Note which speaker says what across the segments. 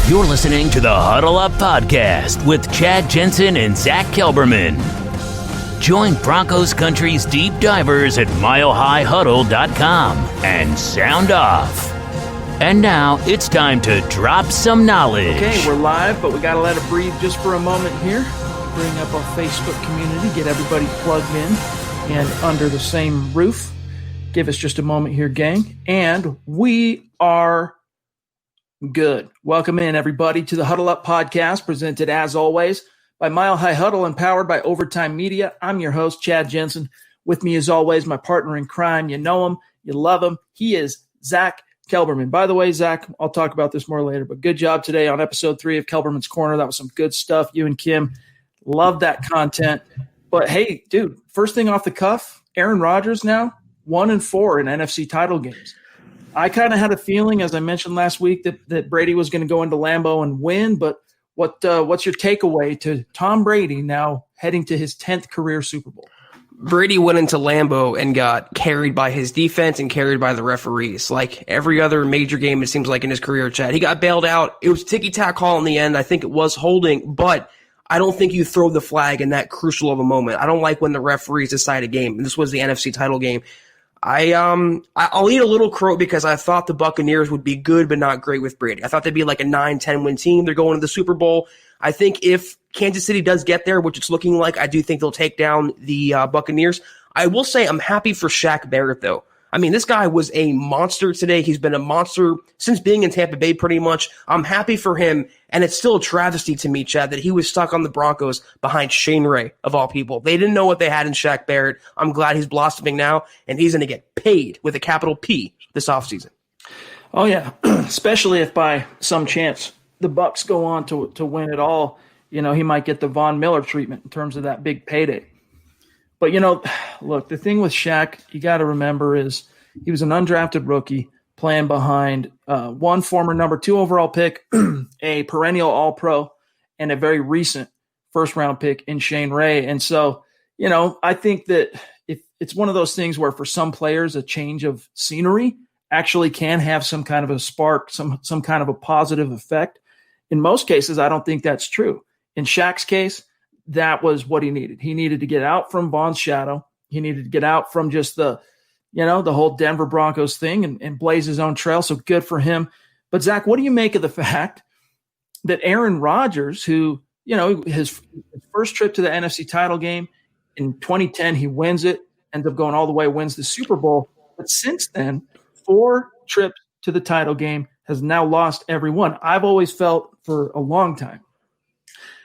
Speaker 1: You're listening to the Huddle Up Podcast with Chad Jensen and Zack Kelberman. Join Broncos Country's deep divers at milehighhuddle.com and sound off. And now it's time to drop some knowledge.
Speaker 2: Okay, we're live, but we got to let it breathe just for a moment here. Bring up our Facebook community, get everybody plugged in and under the same roof. Give us just a moment here, gang. And we are good. Welcome in, everybody, to the Huddle Up Podcast, presented, as always, by Mile High Huddle and powered by Overtime Media. I'm your host, Chad Jensen. With me, as always, my partner in crime. You know him. You love him. He is Zack Kelberman. By the way, Zack, I'll talk about this more later, but good job today on episode 3 of Kelberman's Corner. That was some good stuff. You and Kim love that content. But, hey, dude, first thing off the cuff, Aaron Rodgers now 1-4 in NFC title games. I kind of had a feeling, as I mentioned last week, that Brady was going to go into Lambeau and win. But what's your takeaway to Tom Brady now heading to his 10th career Super Bowl?
Speaker 3: Brady went into Lambeau and got carried by his defense and carried by the referees. Like every other major game, it seems like in his career, Chad. He got bailed out. It was a ticky-tack call in the end. I think it was holding, but I don't think you throw the flag in that crucial of a moment. I don't like when the referees decide a game. This was the NFC title game. I'll eat a little crow because I thought the Buccaneers would be good but not great with Brady. I thought they'd be like a 9-10 win team. They're going to the Super Bowl. I think if Kansas City does get there, which it's looking like, I do think they'll take down the Buccaneers. I will say I'm happy for Shaq Barrett, though. I mean, this guy was a monster today. He's been a monster since being in Tampa Bay pretty much. I'm happy for him, and it's still a travesty to me, Chad, that he was stuck on the Broncos behind Shane Ray, of all people. They didn't know what they had in Shaq Barrett. I'm glad he's blossoming now, and he's going to get paid with a capital P this offseason.
Speaker 2: Oh, yeah, especially if by some chance the Bucs go on to win it all. You know, he might get the Von Miller treatment in terms of that big payday. But, you know, look, the thing with Shaq, you got to remember, is he was an undrafted rookie playing behind one former number 2 overall pick, a perennial All-Pro, and a very recent first-round pick in Shane Ray. And so, you know, I think that if it's one of those things where for some players a change of scenery actually can have some kind of a spark, some kind of a positive effect. In most cases, I don't think that's true. In Shaq's case, that was what he needed. He needed to get out from Von's shadow. He needed to get out from just the whole Denver Broncos thing and blaze his own trail. So good for him. But Zack, what do you make of the fact that Aaron Rodgers, who, you know, his first trip to the NFC title game in 2010, he wins it, ends up going all the way, wins the Super Bowl. But since then, 4 trips to the title game, has now lost every one. I've always felt for a long time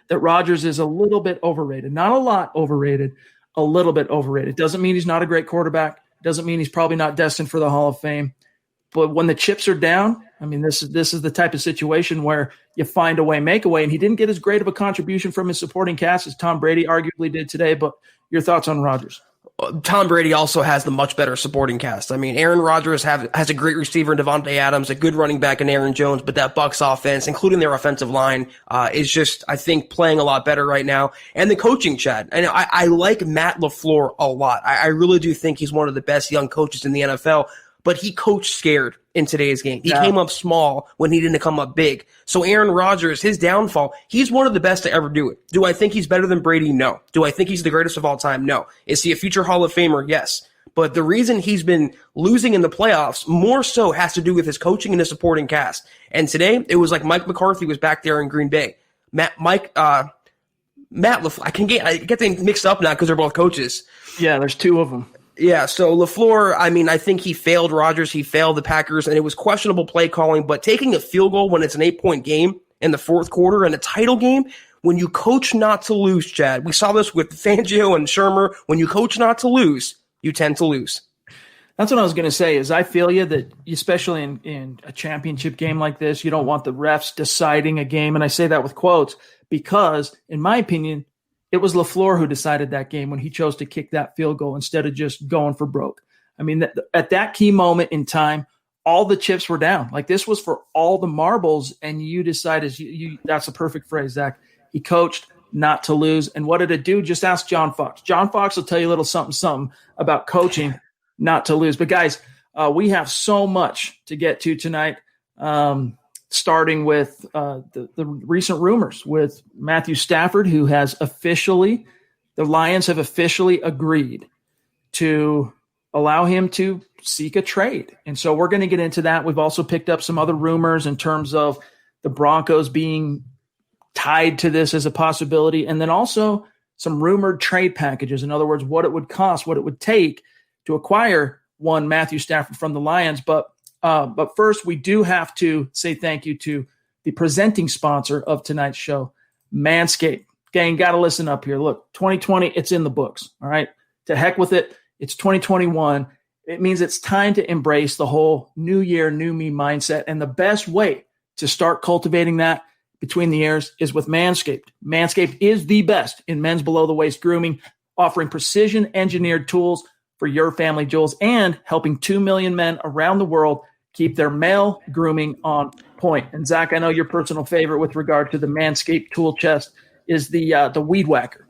Speaker 2: that Rodgers is a little bit overrated. Not a lot overrated, a little bit overrated. Doesn't mean he's not a great quarterback. Doesn't mean he's probably not destined for the Hall of Fame. But when the chips are down, I mean, this is the type of situation where you find a way, make a way. And he didn't get as great of a contribution from his supporting cast as Tom Brady arguably did today. But your thoughts on Rodgers?
Speaker 3: Tom Brady also has the much better supporting cast. I mean, Aaron Rodgers has a great receiver in Devontae Adams, a good running back in Aaron Jones, but that Bucs offense, including their offensive line, is just, I think, playing a lot better right now. And the coaching, Chad. And I like Matt LaFleur a lot. I really do think he's one of the best young coaches in the NFL, but he coached scared in today's game. He came up small when he didn't come up big. So Aaron Rodgers, his downfall, he's one of the best to ever do it. Do I think he's better than Brady? No. Do I think he's the greatest of all time? No. Is he a future Hall of Famer? Yes. But the reason he's been losing in the playoffs more so has to do with his coaching and his supporting cast. And today, it was like Mike McCarthy was back there in Green Bay. Matt LaFleur, I get them mixed up now because they're both coaches.
Speaker 2: Yeah, there's 2 of them.
Speaker 3: Yeah, so LaFleur, I mean, I think he failed Rodgers, he failed the Packers, and it was questionable play calling, but taking a field goal when it's an 8-point game in the fourth quarter in a title game, when you coach not to lose, Chad, we saw this with Fangio and Shermer, when you coach not to lose, you tend to lose.
Speaker 2: That's what I was going to say is I feel you that especially in a championship game like this, you don't want the refs deciding a game, and I say that with quotes because, in my opinion, it was LaFleur who decided that game when he chose to kick that field goal instead of just going for broke. I mean, at that key moment in time, all the chips were down. Like this was for all the marbles, and you decided that's a perfect phrase, Zack. He coached not to lose. And what did it do? Just ask John Fox. John Fox will tell you a little something about coaching not to lose. But guys, we have so much to get to tonight. starting with the recent rumors with Matthew Stafford, who has the Lions have officially agreed to allow him to seek a trade. And so we're going to get into that. We've also picked up some other rumors in terms of the Broncos being tied to this as a possibility. And then also some rumored trade packages. In other words, what it would cost, what it would take to acquire one Matthew Stafford from the Lions. But first, we do have to say thank you to the presenting sponsor of tonight's show, Manscaped. Gang, got to listen up here. Look, 2020, it's in the books. All right. To heck with it. It's 2021. It means it's time to embrace the whole new year, new me mindset. And the best way to start cultivating that between the ears is with Manscaped. Manscaped is the best in men's below-the-waist grooming, offering precision-engineered tools for your family jewels and helping 2 million men around the world keep their male grooming on point. And, Zach, I know your personal favorite with regard to the Manscaped tool chest is the Weed Whacker.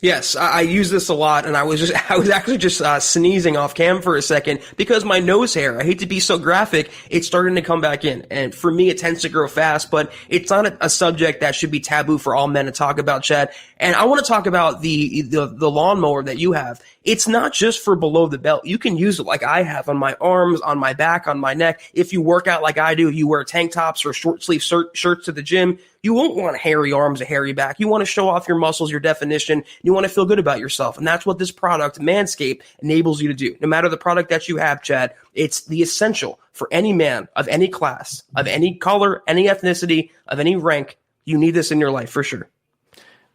Speaker 3: Yes, I use this a lot, and I was actually just sneezing off cam for a second because my nose hair, I hate to be so graphic, it's starting to come back in. And for me, it tends to grow fast, but it's not a subject that should be taboo for all men to talk about, Chad. And I want to talk about the lawnmower that you have. It's not just for below the belt. You can use it like I have on my arms, on my back, on my neck. If you work out like I do, you wear tank tops or short sleeve shirts to the gym, you won't want hairy arms, a hairy back. You want to show off your muscles, your definition. You want to feel good about yourself. And that's what this product, Manscaped, enables you to do. No matter the product that you have, Chad, it's the essential for any man of any class, of any color, any ethnicity, of any rank. You need this in your life for sure.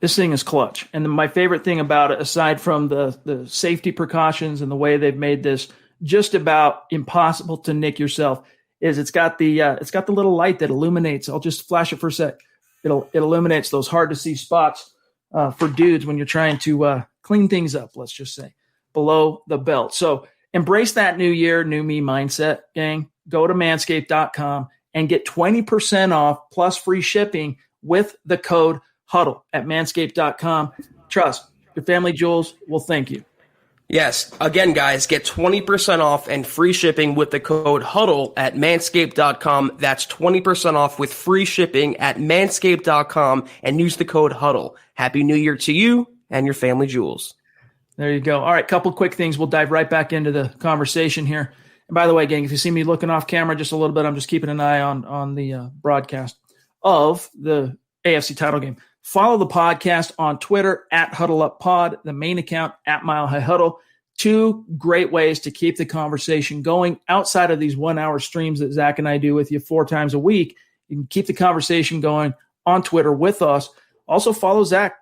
Speaker 2: This thing is clutch. And my favorite thing about it, aside from the safety precautions and the way they've made this just about impossible to nick yourself, is it's got the little light that illuminates. I'll just flash it for a sec. It illuminates those hard to see spots for dudes when you're trying to clean things up, let's just say, below the belt. So embrace that new year, new me mindset, gang. Go to manscaped.com and get 20% off plus free shipping with the code HUDDLE at manscaped.com. Trust, your family jewels will thank you.
Speaker 3: Yes. Again, guys, get 20% off and free shipping with the code HUDDLE at manscaped.com. That's 20% off with free shipping at manscaped.com and use the code HUDDLE. Happy New Year to you and your family jewels.
Speaker 2: There you go. All right, couple quick things. We'll dive right back into the conversation here. And by the way, gang, if you see me looking off camera just a little bit, I'm just keeping an eye on the broadcast of the AFC title game. Follow the podcast on Twitter at HuddleUpPod, the main account at Mile High Huddle. Two great ways to keep the conversation going outside of these 1 hour streams that Zach and I do with you 4 times a week. You can keep the conversation going on Twitter with us. Also follow Zach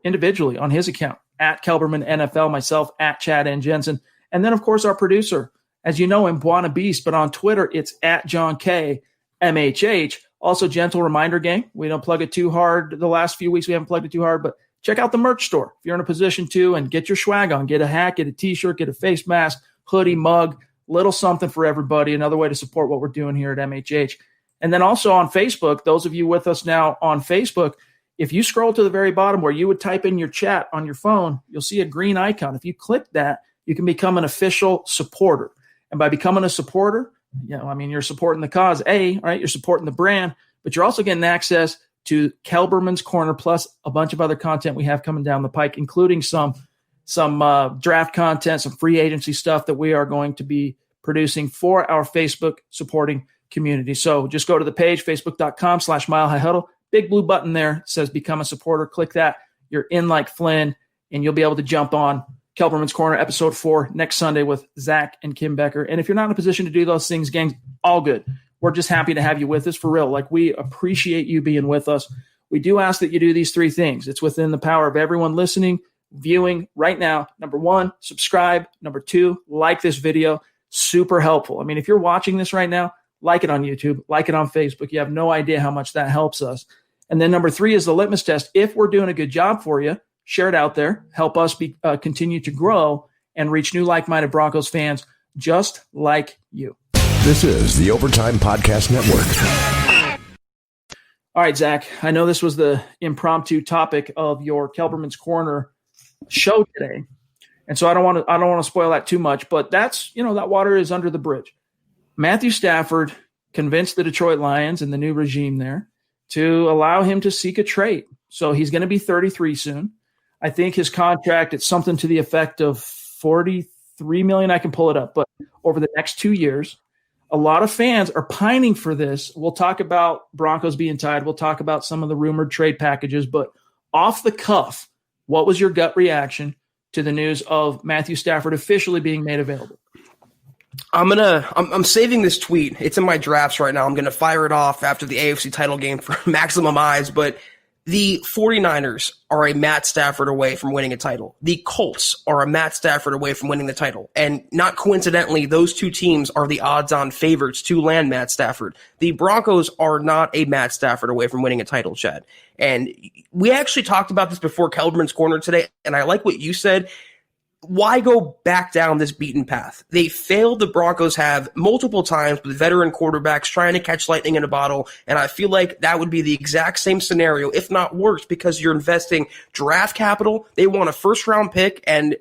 Speaker 2: individually on his account at Kelberman NFL, myself at Chad and Jensen. And then, of course, our producer, as you know him, Buona Beast, but on Twitter, it's at John K. MHH. Also, gentle reminder, gang, we don't plug it too hard. The last few weeks, we haven't plugged it too hard, but check out the merch store. If you're in a position to, and get your swag on, get a hat, get a t-shirt, get a face mask, hoodie, mug, little something for everybody. Another way to support what we're doing here at MHH. And then also on Facebook, those of you with us now on Facebook, if you scroll to the very bottom where you would type in your chat on your phone, you'll see a green icon. If you click that, you can become an official supporter. And by becoming a supporter, you're supporting the cause, right? You're supporting the brand, but you're also getting access to Kelberman's Corner plus a bunch of other content we have coming down the pike, including some draft content, some free agency stuff that we are going to be producing for our Facebook supporting community. So just go to the page, facebook.com/Mile High Huddle. Big blue button there says become a supporter. Click that. You're in like Flynn, and you'll be able to jump on Kelberman's Corner, episode 4, next Sunday with Zach and Kim Becker. And if you're not in a position to do those things, gang, all good. We're just happy to have you with us for real. Like, we appreciate you being with us. We do ask that you do these 3 things. It's within the power of everyone listening, viewing right now. Number 1, subscribe. Number 2, like this video. Super helpful. I mean, if you're watching this right now, like it on YouTube, like it on Facebook. You have no idea how much that helps us. And then number 3 is the litmus test. If we're doing a good job for you, share it out there. Help us continue to grow and reach new like-minded Broncos fans just like you.
Speaker 4: This is the Overtime Podcast Network.
Speaker 2: All right, Zach, I know this was the impromptu topic of your Kelberman's Corner show today. And so I don't want to spoil that too much, but that's, that water is under the bridge. Matthew Stafford convince the Detroit Lions and the new regime there to allow him to seek a trade. So he's going to be 33 soon. I think his contract, it's something to the effect of $43 million. I can pull it up, but over the next 2 years, a lot of fans are pining for this. We'll talk about Broncos being tied. We'll talk about some of the rumored trade packages, but off the cuff, what was your gut reaction to the news of Matthew Stafford officially being made available?
Speaker 3: I'm saving this tweet. It's in my drafts right now. I'm going to fire it off after the AFC title game for maximum eyes, but the 49ers are a Matt Stafford away from winning a title. The Colts are a Matt Stafford away from winning the title. And not coincidentally, those two teams are the odds-on favorites to land Matt Stafford. The Broncos are not a Matt Stafford away from winning a title, Chad. And we actually talked about this before Kelberman's Corner today, and I like what you said. Why go back down this beaten path? The Broncos have multiple times with veteran quarterbacks trying to catch lightning in a bottle, and I feel like that would be the exact same scenario, if not worse, because you're investing draft capital. They want a first-round pick and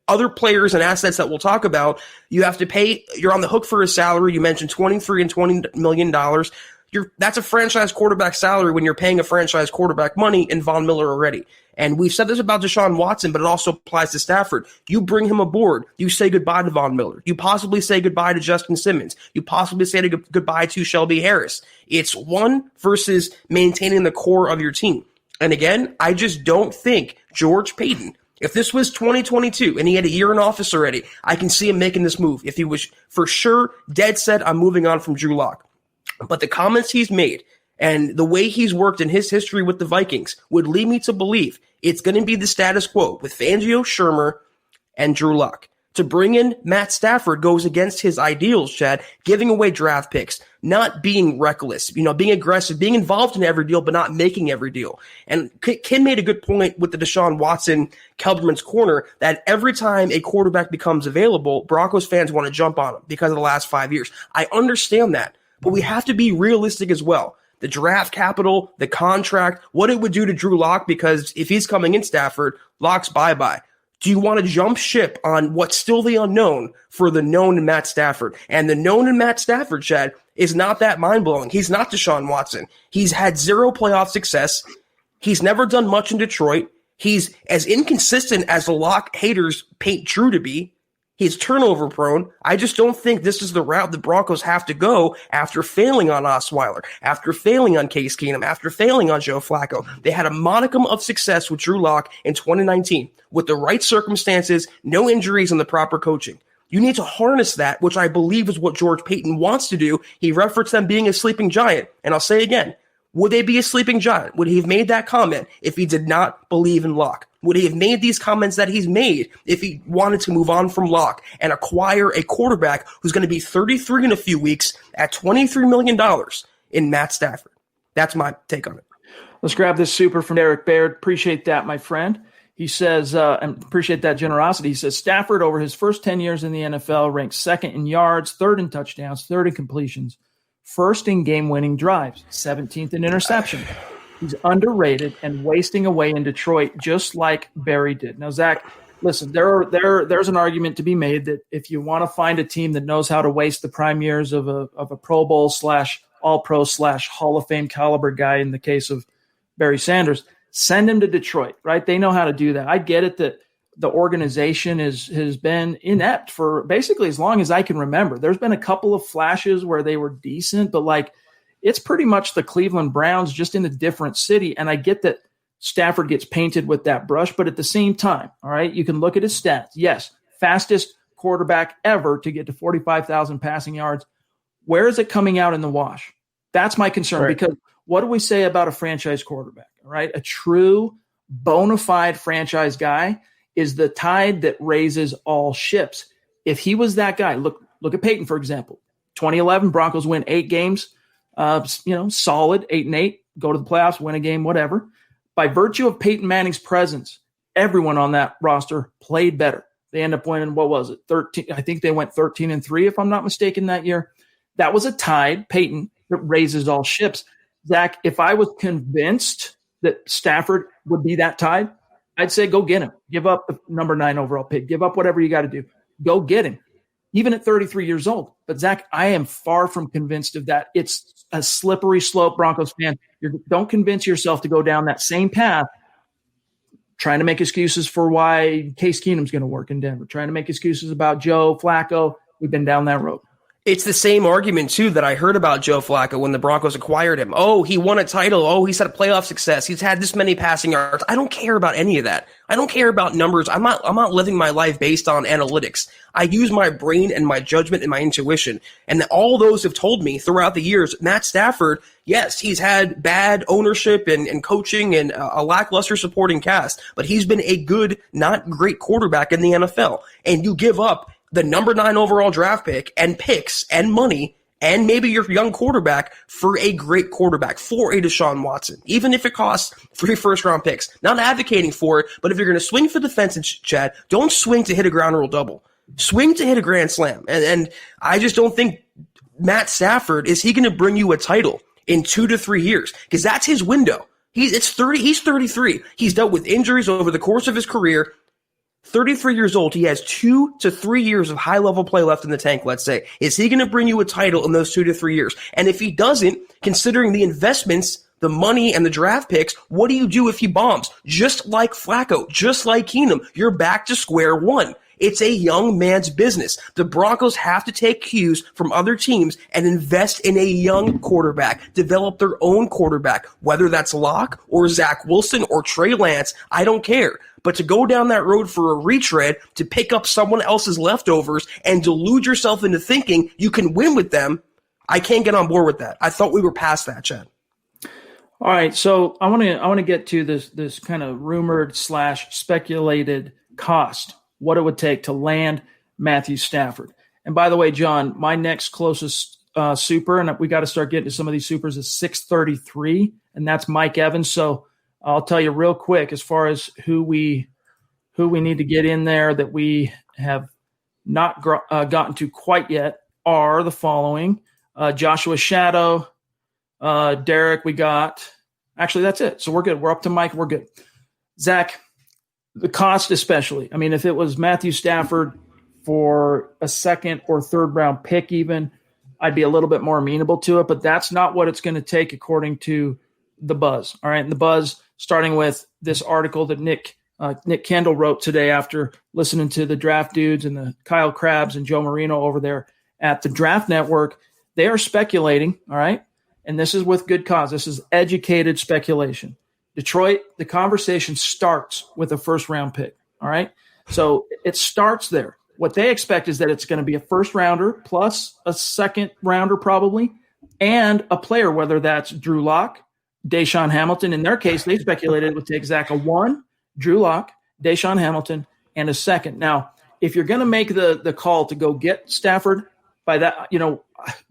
Speaker 3: other players and assets that we'll talk about. You have to pay. You're on the hook for a salary. You mentioned $23 and $20 million. That's a franchise quarterback salary when you're paying a franchise quarterback money in Von Miller already. And we've said this about Deshaun Watson, but it also applies to Stafford. You bring him aboard. You say goodbye to Von Miller. You possibly say goodbye to Justin Simmons. You possibly say goodbye to Shelby Harris. It's one versus maintaining the core of your team. And again, I just don't think George Paton, if this was 2022 and he had a year in office already, I can see him making this move. If he was for sure dead set, I'm moving on from Drew Lock. But the comments he's made and the way he's worked in his history with the Vikings would lead me to believe it's going to be the status quo with Fangio, Shermer, and Drew Lock. To bring in Matt Stafford goes against his ideals, Chad, giving away draft picks, not being reckless, being aggressive, being involved in every deal, but not making every deal. And Ken made a good point with the Deshaun Watson, Kelberman's Corner, that every time a quarterback becomes available, Broncos fans want to jump on him because of the last 5 years. I understand that, but we have to be realistic as well. The draft capital, the contract, what it would do to Drew Lock, because if he's coming in Stafford, Lock's bye-bye. Do you want to jump ship on what's still the unknown for the known in Matt Stafford? And the known in Matt Stafford, Chad, is not that mind-blowing. He's not Deshaun Watson. He's had zero playoff success. He's never done much in Detroit. He's as inconsistent as the Lock haters paint Drew to be. He's turnover prone. I just don't think this is the route the Broncos have to go after failing on Osweiler, after failing on Case Keenum, after failing on Joe Flacco. They had a modicum of success with Drew Lock in 2019 with the right circumstances, no injuries, and the proper coaching. You need to harness that, which I believe is what George Paton wants to do. He referenced them being a sleeping giant. And I'll say again, would they be a sleeping giant? Would he have made that comment if he did not believe in Lock? Would he have made these comments that he's made if he wanted to move on from Lock and acquire a quarterback who's going to be 33 in a few weeks at $23 million in Matt Stafford? That's my take on it.
Speaker 2: Let's grab this super from Eric Baird. Appreciate that, my friend. He says, and appreciate that generosity. He says, Stafford over his first 10 years in the NFL ranks second in yards, third in touchdowns, third in completions, first in game-winning drives, 17th in interception. He's underrated and wasting away in Detroit, just like Barry did. Now, Zach, listen, there's an argument to be made that if you want to find a team that knows how to waste the prime years of a Pro Bowl / All-Pro / Hall of Fame caliber guy, in the case of Barry Sanders, send him to Detroit, right? They know how to do that. I get it that the organization has been inept for basically as long as I can remember. There's been a couple of flashes where they were decent, but it's pretty much the Cleveland Browns just in a different city. And I get that Stafford gets painted with that brush, but at the same time, all right, you can look at his stats. Yes, fastest quarterback ever to get to 45,000 passing yards. Where is it coming out in the wash? That's my concern, right? Because what do we say about a franchise quarterback, all right? A true bona fide franchise guy is the tide that raises all ships. If he was that guy, look at Peyton, for example. 2011, Broncos win 8 games. Solid 8-8, go to the playoffs, win a game, whatever. By virtue of Peyton Manning's presence, everyone on that roster played better. They end up winning, 13? I think they went 13-3, if I'm not mistaken, that year. That was a tide, Peyton, that raises all ships. Zach, if I was convinced that Stafford would be that tide, I'd say go get him. Give up the number 9 overall pick. Give up whatever you got to do. Go get him. even at 33 years old. But Zach, I am far from convinced of that. It's a slippery slope, Broncos fan. Don't convince yourself to go down that same path, trying to make excuses for why Case Keenum's going to work in Denver, trying to make excuses about Joe Flacco. We've been down that road.
Speaker 3: It's the same argument, too, that I heard about Joe Flacco when the Broncos acquired him. Oh, he won a title. Oh, he's had a playoff success. He's had this many passing yards. I don't care about any of that. I don't care about numbers. I'm not living my life based on analytics. I use my brain and my judgment and my intuition. And all those have told me throughout the years, Matt Stafford, yes, he's had bad ownership and coaching and a lackluster supporting cast, but he's been a good, not great quarterback in the NFL. And you give up the number 9 overall draft pick and picks and money and maybe your young quarterback for a great quarterback, for a Deshaun Watson, even if it costs 3 first-round picks. Not advocating for it, but if you're going to swing for the fences, Chad, don't swing to hit a ground rule double. Swing to hit a grand slam. And I just don't think Matt Stafford, is he going to bring you a title in 2 to 3 years? Because that's his window. He's 33. He's dealt with injuries over the course of his career. 33 years old, he has 2 to 3 years of high-level play left in the tank, let's say. Is he going to bring you a title in those 2 to 3 years? And if he doesn't, considering the investments, the money, and the draft picks, what do you do if he bombs? Just like Flacco, just like Keenum, you're back to square one. It's a young man's business. The Broncos have to take cues from other teams and invest in a young quarterback, develop their own quarterback, whether that's Locke or Zach Wilson or Trey Lance, I don't care. But to go down that road for a retread, to pick up someone else's leftovers and delude yourself into thinking you can win with them, I can't get on board with that. I thought we were past that, Chad.
Speaker 2: All right, so I want to get to this kind of rumored / speculated cost, what it would take to land Matthew Stafford. And by the way, John, my next closest super, and we got to start getting to some of these supers, is 633, and that's Mike Evans. So I'll tell you real quick, as far as who we need to get in there that we have not gotten to quite yet are the following: Joshua Shadow, Derek. We got actually that's it. So we're good. We're up to Mike. We're good. Zach, the cost especially. I mean, if it was Matthew Stafford for a 2nd or 3rd round pick, even I'd be a little bit more amenable to it. But that's not what it's going to take, according to the Buzz. All right, and the Buzz, starting with this article that Nick Kendall wrote today after listening to the Draft Dudes and the Kyle Krabs and Joe Marino over there at the Draft Network. They are speculating, all right, and this is with good cause. This is educated speculation. Detroit, the conversation starts with a 1st-round pick, all right? So it starts there. What they expect is that it's going to be a 1st-rounder plus a 2nd-rounder probably, and a player, whether that's Drew Lock, Deshaun Hamilton. In their case, they speculated it would take Zach a 1, Drew Lock, Deshaun Hamilton, and a 2nd. Now, if you're going to make the call to go get Stafford, by that,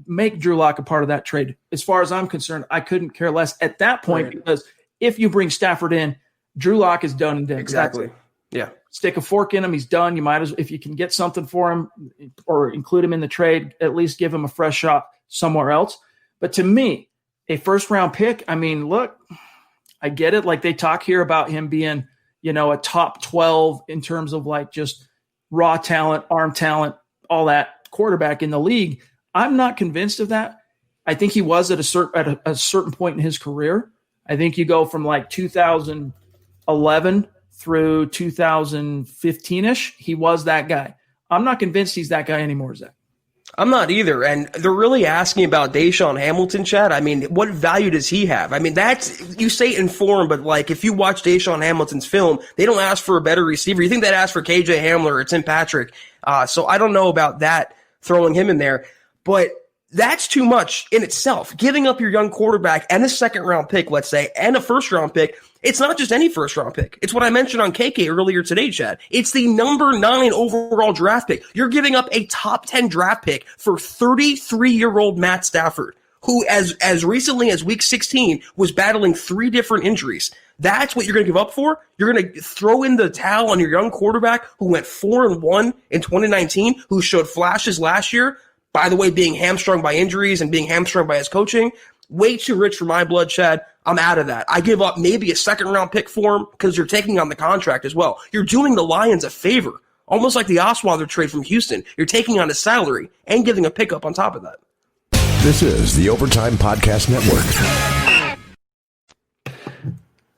Speaker 2: make Drew Lock a part of that trade. As far as I'm concerned, I couldn't care less at that point, right, because if you bring Stafford in, Drew Lock is done and dead.
Speaker 3: Exactly. Yeah.
Speaker 2: Stick a fork in him. He's done. You might as, if you can get something for him or include him in the trade, at least give him a fresh shot somewhere else. But to me, a 1st-round pick, I mean, look, I get it. Like, they talk here about him being, a top 12 in terms of like just raw talent, arm talent, all that quarterback in the league. I'm not convinced of that. I think he was at a certain point in his career. I think you go from like 2011 through 2015-ish. He was that guy. I'm not convinced he's that guy anymore, Zach.
Speaker 3: I'm not either. And they're really asking about Deshaun Hamilton, Chad. I mean, what value does he have? I mean, you say informed, but like if you watch Deshaun Hamilton's film, they don't ask for a better receiver. You think they'd ask for KJ Hamler or Tim Patrick. So I don't know about that, throwing him in there. But that's too much in itself. Giving up your young quarterback and a 2nd-round pick, let's say, and a 1st-round pick. It's not just any 1st-round pick. It's what I mentioned on KK earlier today, Chad. It's the number 9 overall draft pick. You're giving up a top 10 draft pick for 33-year-old Matt Stafford, who as recently as week 16 was battling 3 different injuries. That's what you're going to give up for? You're going to throw in the towel on your young quarterback who went 4-1 in 2019, who showed flashes last year, by the way, being hamstrung by injuries and being hamstrung by his coaching. Way too rich for my blood, Chad. I'm out of that. I give up maybe a 2nd-round pick for him because you're taking on the contract as well. You're doing the Lions a favor Almost like the Osweiler trade from Houston. You're taking on his salary and giving a pickup on top of that.
Speaker 4: This is the Overtime Podcast Network.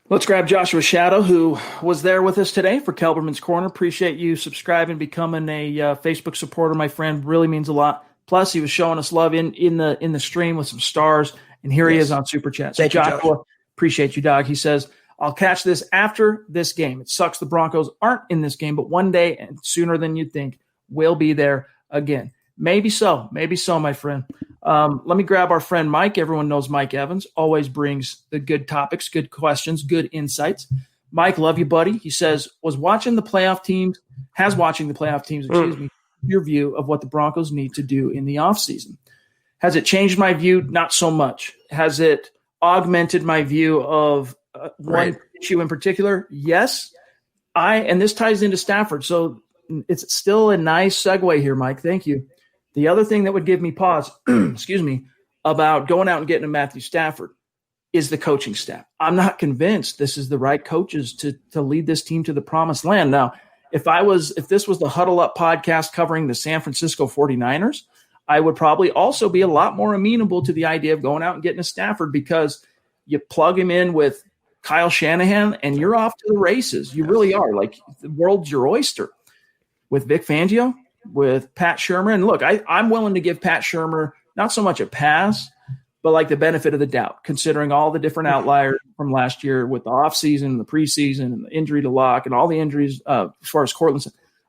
Speaker 2: Let's grab Joshua Shadow, who was there with us today for Kelberman's Corner. Appreciate you subscribing, becoming a Facebook supporter, my friend. Really means a lot. Plus, he was showing us love in the stream with some stars, and here he is on Super Chat. So, Joshua, appreciate you, dog. He says, I'll catch this after this game. It sucks the Broncos aren't in this game, but one day, and sooner than you'd think, we'll be there again. Maybe so, my friend. Let me grab our friend Mike. Everyone knows Mike Evans. Always brings the good topics, good questions, good insights. Mike, love you, buddy. He says, has watching the playoff teams, your view of what the Broncos need to do in the offseason. Has it changed my view? Not so much. Has it augmented my view of one issue in particular? Yes. And this ties into Stafford. So it's still a nice segue here, Mike. Thank you. The other thing that would give me pause, about going out and getting a Matthew Stafford is the coaching staff. I'm not convinced this is the right coaches to lead this team to the promised land. Now, if this was the Huddle Up podcast covering the San Francisco 49ers, I would probably also be a lot more amenable to the idea of going out and getting a Stafford, because you plug him in with Kyle Shanahan and you're off to the races. You really are. Like, the world's your oyster. With Vic Fangio, with Pat Shurmur. And look, I'm willing to give Pat Shurmur not so much a pass, but like the benefit of the doubt, considering all the different outliers from last year with the offseason, the preseason, and the injury to Locke and all the injuries as far as Cortland.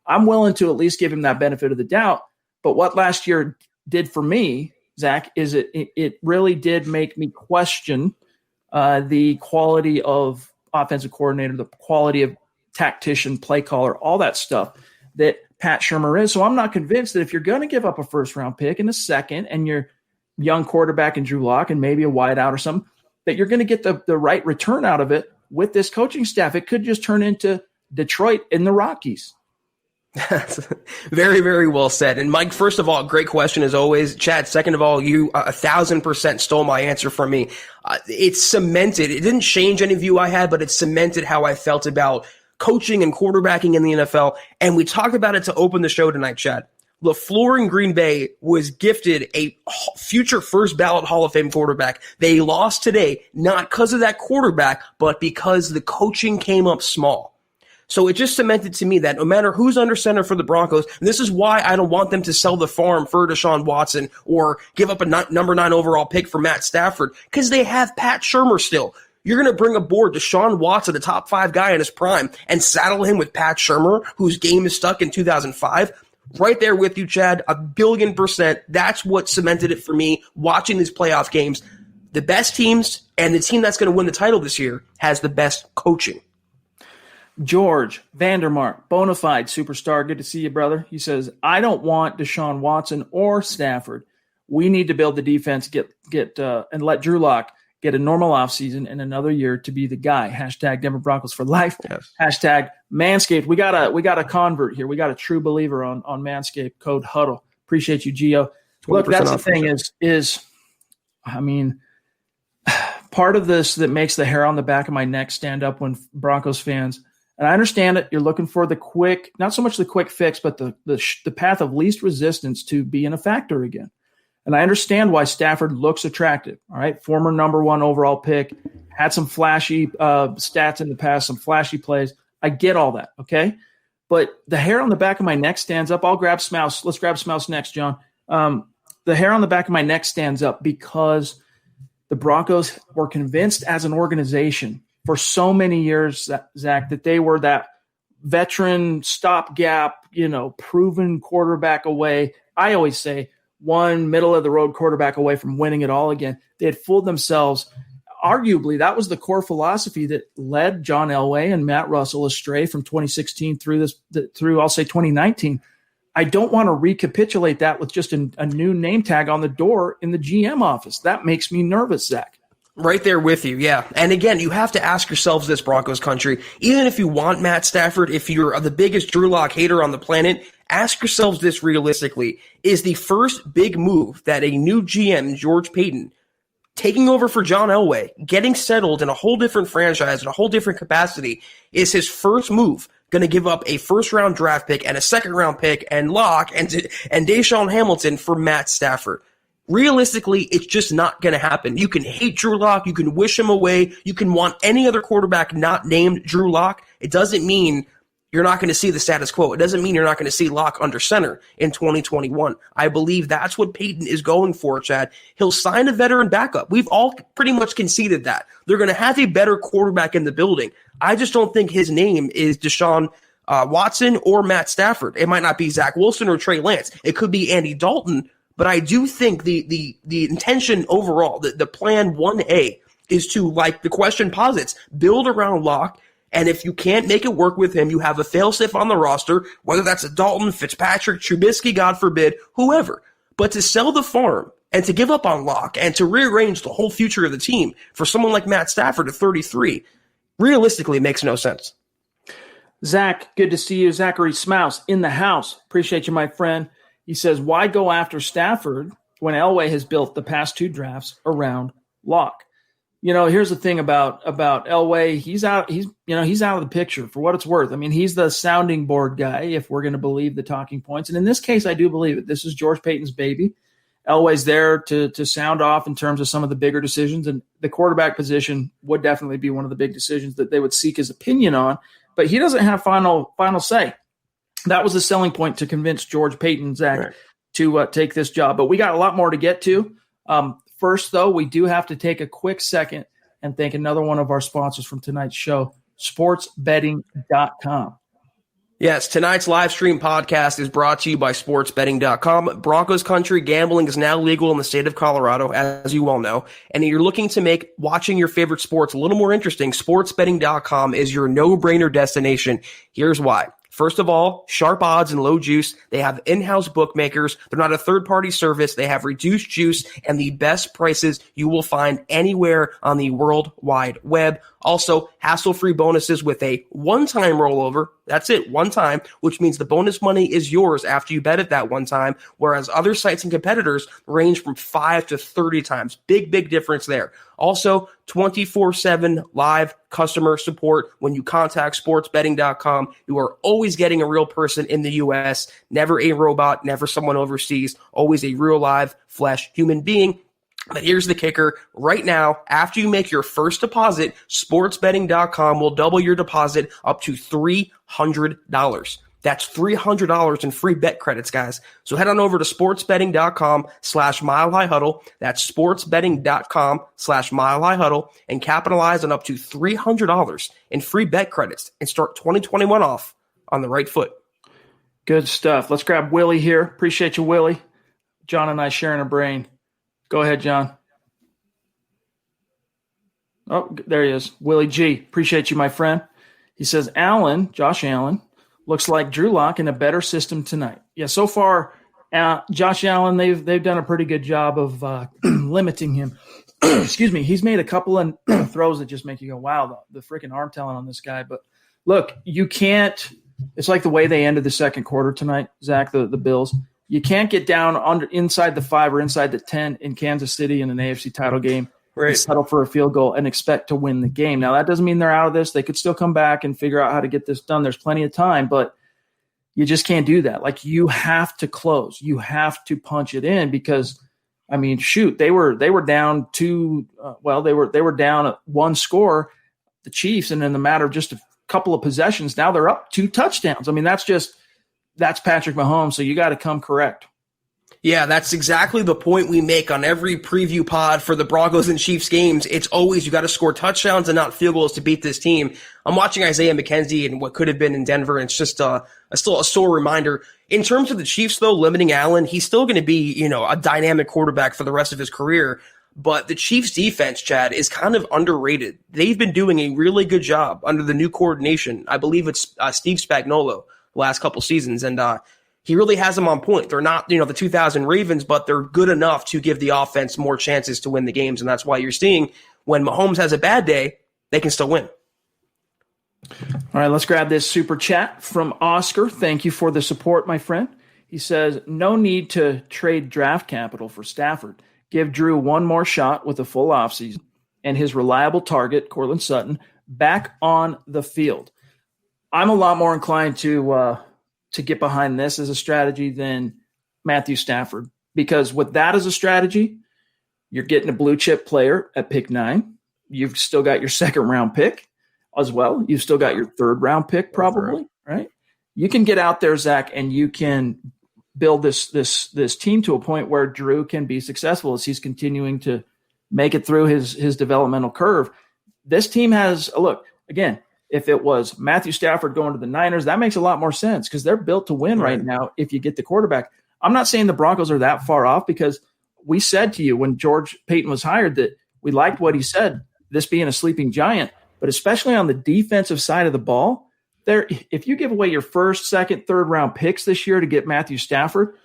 Speaker 2: I'm willing to at least give him that benefit of the doubt. But what last year did for me, Zach, is it really did make me question the quality of offensive coordinator, the quality of tactician, play caller, all that stuff that Pat Shurmur is. So I'm not convinced that if you're going to give up a first-round pick in a second and you're young quarterback in Drew Lock and maybe a wideout or something, that you're going to get the right return out of it with this coaching staff. It could just turn into Detroit in the Rockies.
Speaker 3: Very, very well said. And Mike, first of all, great question as always. Chad, second of all, you 1,000% stole my answer from me. It's cemented. It didn't change any view I had, but it cemented how I felt about coaching and quarterbacking in the NFL. And we talked about it to open the show tonight, Chad. LaFleur in Green Bay was gifted a future first ballot Hall of Fame quarterback. They lost today, not because of that quarterback, but because the coaching came up small. So it just cemented to me that no matter who's under center for the Broncos, and this is why I don't want them to sell the farm for Deshaun Watson or give up a number 9 overall pick for Matt Stafford, because they have Pat Shurmur still. You're going to bring aboard Deshaun Watson, the top 5 guy in his prime, and saddle him with Pat Shurmur, whose game is stuck in 2005. Right there with you, Chad, 1,000,000,000%. That's what cemented it for me watching these playoff games. The best teams and the team that's going to win the title this year has the best coaching.
Speaker 2: George Vandermark, bona fide superstar. Good to see you, brother. He says, I don't want Deshaun Watson or Stafford. We need to build the defense, and let Drew Lock get a normal offseason and another year to be the guy. Hashtag Denver Broncos for life. Yes. Hashtag Manscaped. We got a convert here. We got a true believer on Manscaped. Code Huddle. Appreciate you, Gio. Look, that's the thing is, I mean, part of this that makes the hair on the back of my neck stand up when Broncos fans, and I understand it, you're looking for the quick, not so much the quick fix, but the path of least resistance to being a factor again. And I understand why Stafford looks attractive. All right. Former number 1 overall pick, had some flashy stats in the past, some flashy plays. I get all that. Okay. But the hair on the back of my neck stands up. I'll grab Smouse. Let's grab Smouse next, John. The hair on the back of my neck stands up because the Broncos were convinced as an organization for so many years, Zach, that they were that veteran stopgap, proven quarterback away. I always say, one middle-of-the-road quarterback away from winning it all again. They had fooled themselves. Arguably, that was the core philosophy that led John Elway and Matt Russell astray from 2016 through I'll say 2019. I don't want to recapitulate that with just a new name tag on the door in the GM office. That makes me nervous, Zach.
Speaker 3: Right there with you, yeah. And again, you have to ask yourselves this, Broncos country, even if you want Matt Stafford, if you're the biggest Drew Lock hater on the planet, ask yourselves this realistically. Is the first big move that a new GM, George Payton, taking over for John Elway, getting settled in a whole different franchise, in a whole different capacity, is his first move going to give up a first-round draft pick and a second-round pick and Locke and Deshaun Hamilton for Matt Stafford. Realistically, it's just not going to happen. You can hate Drew Lock. You can wish him away. You can want any other quarterback not named Drew Lock. It doesn't mean you're not going to see the status quo. It doesn't mean you're not going to see Lock under center in 2021. I believe that's what Peyton is going for, Chad. He'll sign a veteran backup. We've all pretty much conceded that. They're going to have a better quarterback in the building. I just don't think his name is Deshaun Watson or Matt Stafford. It might not be Zach Wilson or Trey Lance. It could be Andy Dalton. But I do think the intention overall, the plan 1A, is to, like the question posits, build around Locke. And if you can't make it work with him, you have a failsafe on the roster, whether that's a Dalton, Fitzpatrick, Trubisky, God forbid, whoever. But to sell the farm and to give up on Locke and to rearrange the whole future of the team for someone like Matt Stafford at 33, realistically makes no sense.
Speaker 2: Zach, good to see you. Zachary Smouse in the house. Appreciate you, my friend. He says, why go after Stafford when Elway has built the past 2 drafts around Locke? Here's the thing about Elway. He's out of the picture for what it's worth. I mean, he's the sounding board guy, if we're going to believe the talking points. And in this case, I do believe it. This is George Payton's baby. Elway's there to sound off in terms of some of the bigger decisions. And the quarterback position would definitely be one of the big decisions that they would seek his opinion on. But he doesn't have final say. That was the selling point to convince George Payton, Zach, to take this job. But we got a lot more to get to. First, though, we do have to take a quick second and thank another one of our sponsors from tonight's show, sportsbetting.com.
Speaker 3: Yes, tonight's live stream podcast is brought to you by sportsbetting.com. Broncos country gambling is now legal in the state of Colorado, as you all know. And if you're looking to make watching your favorite sports a little more interesting, sportsbetting.com is your no-brainer destination. Here's why. First of all, sharp odds and low juice. They have in-house bookmakers. They're not a third-party service. They have reduced juice and the best prices you will find anywhere on the World Wide Web. Also, hassle-free bonuses with a one-time rollover. That's it, one time, which means the bonus money is yours after you bet it that one time, whereas other sites and competitors range from 5 to 30 times. Big, big difference there. Also, 24/7 live customer support when you contact sportsbetting.com. You are always getting a real person in the U.S., never a robot, never someone overseas, always a real live flesh human being. But here's the kicker. Right now, after you make your first deposit, sportsbetting.com will double your deposit up to $300. That's $300 in free bet credits, guys. So head on over to sportsbetting.com/milehighhuddle. That's sportsbetting.com/milehighhuddle and capitalize on up to $300 in free bet credits and start 2021 off on the right foot.
Speaker 2: Good stuff. Let's grab Willie here. Appreciate you, Willie. John and I sharing a brain. Go ahead, John. Oh, there he is. Willie G. Appreciate you, my friend. He says, Josh Allen, looks like Drew Lock in a better system tonight. Yeah, so far, Josh Allen, they've done a pretty good job of limiting him. Excuse me. He's made a couple of throws that just make you go, wow, the freaking arm talent on this guy. But look, you can't – it's like the way they ended the second quarter tonight, Zach, the Bills. You can't get down inside the 5 or inside the 10 in Kansas City in an AFC title game, right, settle for a field goal and expect to win the game. Now, that doesn't mean they're out of this. They could still come back and figure out how to get this done. There's plenty of time, but you just can't do that. Like, you have to close. You have to punch it in because, I mean, shoot, they were down they were down 1 score, the Chiefs, and in the matter of just a couple of possessions, now they're up 2 touchdowns. I mean, that's Patrick Mahomes, so you got to come correct.
Speaker 3: Yeah, that's exactly the point we make on every preview pod for the Broncos and Chiefs games. It's always you got to score touchdowns and not field goals to beat this team. I'm watching Isaiah McKenzie and what could have been in Denver, and it's just still a sore reminder. In terms of the Chiefs, though, limiting Allen, he's still going to be, a dynamic quarterback for the rest of his career. But the Chiefs' defense, Chad, is kind of underrated. They've been doing a really good job under the new coordination. I believe it's Steve Spagnuolo the last couple seasons, and he really has them on point. They're not, the 2000 Ravens, but they're good enough to give the offense more chances to win the games, and that's why you're seeing when Mahomes has a bad day, they can still win.
Speaker 2: All right, let's grab this super chat from Oscar. Thank you for the support, my friend. He says, no need to trade draft capital for Stafford. Give Drew one more shot with a full offseason and his reliable target, Cortland Sutton, back on the field. I'm a lot more inclined to get behind this as a strategy than Matthew Stafford, because with that as a strategy, you're getting a blue chip player at pick 9. You've still got your second round pick as well. You've still got your third round pick probably, right? You can get out there, Zach, and you can build this team to a point where Drew can be successful as he's continuing to make it through his developmental curve. This team has – look, again, if it was Matthew Stafford going to the Niners, that makes a lot more sense because they're built to win right now if you get the quarterback. I'm not saying the Broncos are that far off because we said to you when George Paton was hired that we liked what he said, this being a sleeping giant, but especially on the defensive side of the ball, if you give away your first, second, third round picks this year to get Matthew Stafford,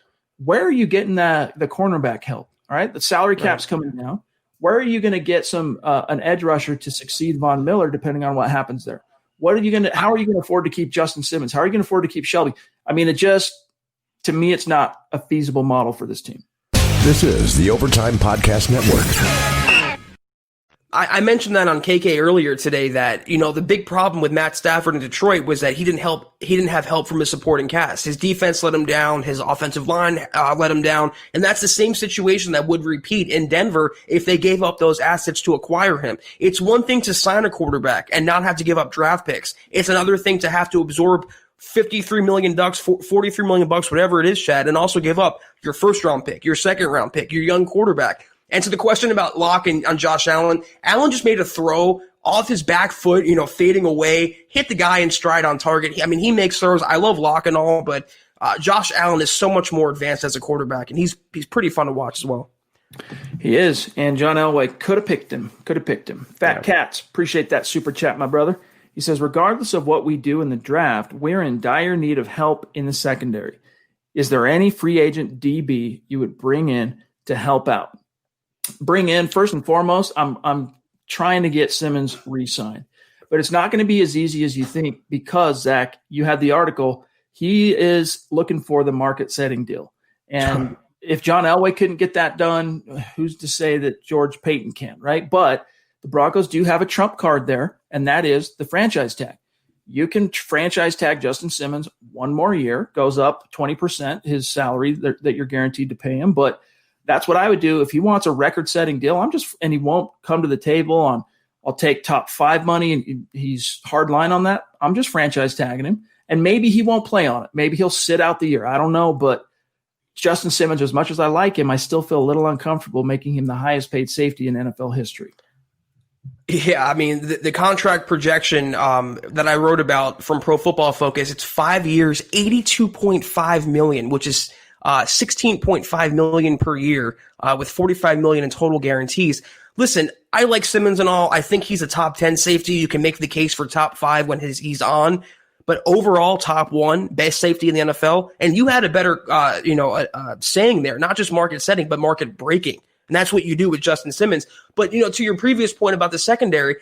Speaker 2: where are you getting the cornerback help? All right, the salary cap's coming down. Where are you going to get an edge rusher to succeed Von Miller, depending on what happens there? How are you going to afford to keep Justin Simmons? How are you going to afford to keep Shelby? I mean, to me, it's not a feasible model for this team.
Speaker 4: This is the Overtime Podcast Network.
Speaker 3: I mentioned that on KK earlier today that, the big problem with Matt Stafford in Detroit was that he didn't have help from his supporting cast. His defense let him down. His offensive line let him down. And that's the same situation that would repeat in Denver if they gave up those assets to acquire him. It's one thing to sign a quarterback and not have to give up draft picks. It's another thing to have to absorb $53 million, $43 million, whatever it is, Chad, and also give up your first round pick, your second round pick, your young quarterback. And to the question about Locke and on Josh Allen, Allen just made a throw off his back foot, fading away, hit the guy in stride on target. He makes throws. I love Locke and all, but Josh Allen is so much more advanced as a quarterback, and he's pretty fun to watch as well.
Speaker 2: He is, and John Elway could have picked him. Fat Cats, appreciate that super chat, my brother. He says, regardless of what we do in the draft, we're in dire need of help in the secondary. Is there any free agent DB you would bring in to help out? Bring in, first and foremost, I'm trying to get Simmons re-signed. But it's not going to be as easy as you think because, Zach, you had the article. He is looking for the market-setting deal. And if John Elway couldn't get that done, who's to say that George Paton can, right? But the Broncos do have a trump card there, and that is the franchise tag. You can franchise tag Justin Simmons one more year, goes up 20% his salary that you're guaranteed to pay him. But that's what I would do if he wants a record-setting deal. And he won't come to the table on I'll take top 5 money, and he's hard line on that. I'm just franchise tagging him, and maybe he won't play on it. Maybe he'll sit out the year. I don't know, but Justin Simmons, as much as I like him, I still feel a little uncomfortable making him the highest-paid safety in NFL history.
Speaker 3: Yeah, the contract projection that I wrote about from Pro Football Focus, it's 5 years, $82.5 million, which is $16.5 million per year, with $45 million in total guarantees. Listen, I like Simmons and all. I think he's a top 10 safety. You can make the case for top 5 when he's on, but overall top 1 best safety in the NFL. And you had a better, saying there, not just market setting, but market breaking. And that's what you do with Justin Simmons. But, to your previous point about the secondary,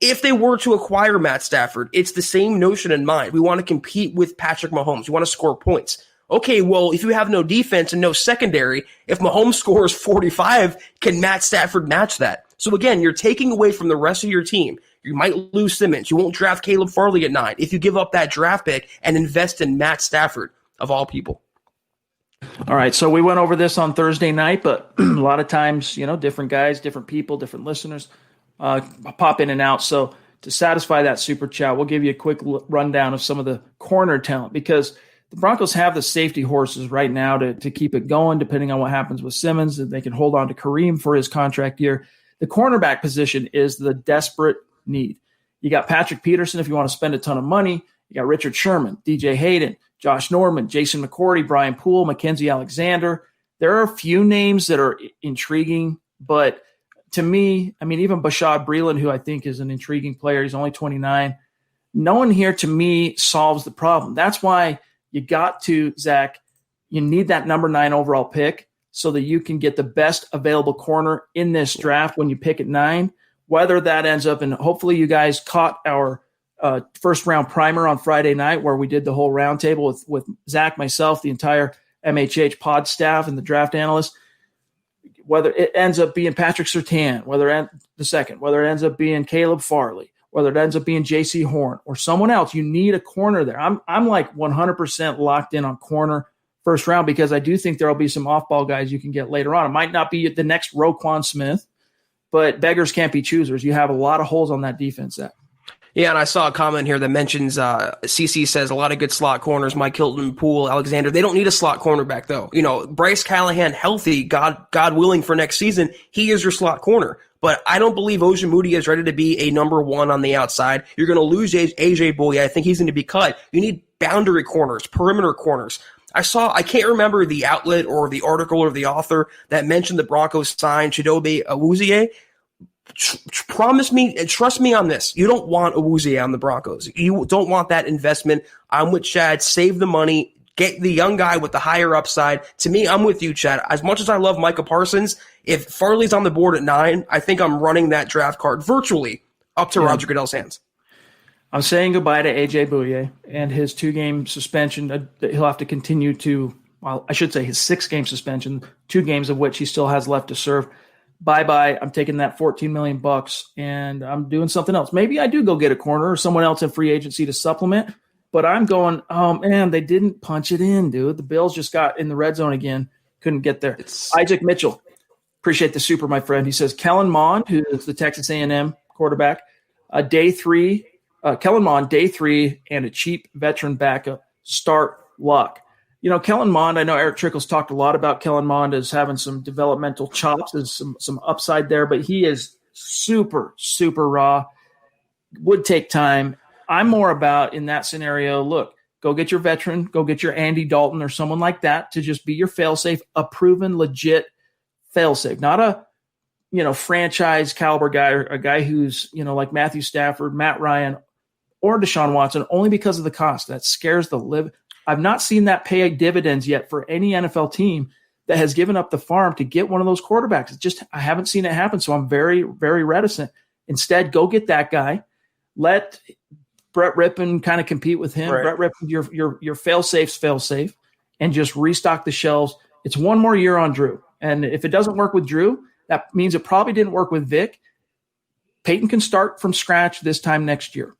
Speaker 3: if they were to acquire Matt Stafford, it's the same notion in mind. We want to compete with Patrick Mahomes. We want to score points. Okay, well, if you have no defense and no secondary, if Mahomes scores 45, can Matt Stafford match that? So again, you're taking away from the rest of your team. You might lose Simmons. You won't draft Caleb Farley at 9 if you give up that draft pick and invest in Matt Stafford, of all people.
Speaker 2: All right, so we went over this on Thursday night, but a lot of times, different guys, different people, different listeners pop in and out. So to satisfy that super chat, we'll give you a quick rundown of some of the corner talent because the Broncos have the safety horses right now to keep it going, depending on what happens with Simmons. They can hold on to Kareem for his contract year. The cornerback position is the desperate need. You got Patrick Peterson if you want to spend a ton of money. You got Richard Sherman, DJ Hayden, Josh Norman, Jason McCourty, Brian Poole, Mackenzie Alexander. There are a few names that are intriguing, but to me, even Bashad Breeland, who I think is an intriguing player, he's only 29. No one here, to me, solves the problem. That's why you got to, Zach, you need that number 9 overall pick so that you can get the best available corner in this draft when you pick at 9, whether that ends up in, hopefully you guys caught our first round primer on Friday night where we did the whole round table with Zach, myself, the entire MHH pod staff and the draft analysts, whether it ends up being Patrick Surtain, whether it ends up being Caleb Farley, whether it ends up being J.C. Horn or someone else, you need a corner there. I'm like 100% locked in on corner first round because I do think there will be some off-ball guys you can get later on. It might not be the next Roquan Smith, but beggars can't be choosers. You have a lot of holes on that defense, Zach.
Speaker 3: Yeah, and I saw a comment here that mentions CC says a lot of good slot corners, Mike Hilton, Poole, Alexander. They don't need a slot cornerback, though. You know, Bryce Callahan healthy, God willing, for next season, he is your slot corner. But I don't believe Ojemudia is ready to be a number one on the outside. You're going to lose AJ Bouye. I think he's going to be cut. You need boundary corners, perimeter corners. I can't remember the outlet or the article or the author that mentioned the Broncos signed Chidobe Awuzie. Promise me and trust me on this. You don't want Awuzie on the Broncos. You don't want that investment. I'm with Chad. Save the money. Get the young guy with the higher upside. To me, I'm with you, Chad. As much as I love Micah Parsons, if Farley's on the board at 9, I think I'm running that draft card virtually up to Roger Goodell's hands.
Speaker 2: I'm saying goodbye to AJ Bouye and his 2-game suspension. He'll have to continue to, well, I should say his 6-game suspension, 2 games of which he still has left to serve. Bye-bye. I'm taking that $14 million and I'm doing something else. Maybe I do go get a corner or someone else in free agency to supplement, but I'm going, oh man, they didn't punch it in, dude. The Bills just got in the red zone again. Couldn't get there. Isaac Mitchell. Appreciate the super, my friend. He says, Kellen Mond, who is the Texas A&M quarterback, day 3, Kellen Mond, day 3, and a cheap veteran backup. Start Luck. You know, Kellen Mond, I know Eric Trickle's talked a lot about Kellen Mond as having some developmental chops, as some upside there, but he is super, super raw. Would take time. I'm more about, in that scenario, look, go get your veteran, go get your Andy Dalton or someone like that to just be your fail-safe, a proven, legit fail-safe, not a, franchise caliber guy or a guy who's, like Matthew Stafford, Matt Ryan, or Deshaun Watson, only because of the cost. That scares the live. I've not seen that pay dividends yet for any NFL team that has given up the farm to get one of those quarterbacks. It's just, I haven't seen it happen, so I'm very, very reticent. Instead, go get that guy. Let Brett Rippon kind of compete with him. Right. Brett Rippon, your fail-safe's fail-safe, and just restock the shelves. It's one more year on Drew. And if it doesn't work with Drew, that means it probably didn't work with Vic. Peyton can start from scratch this time next year.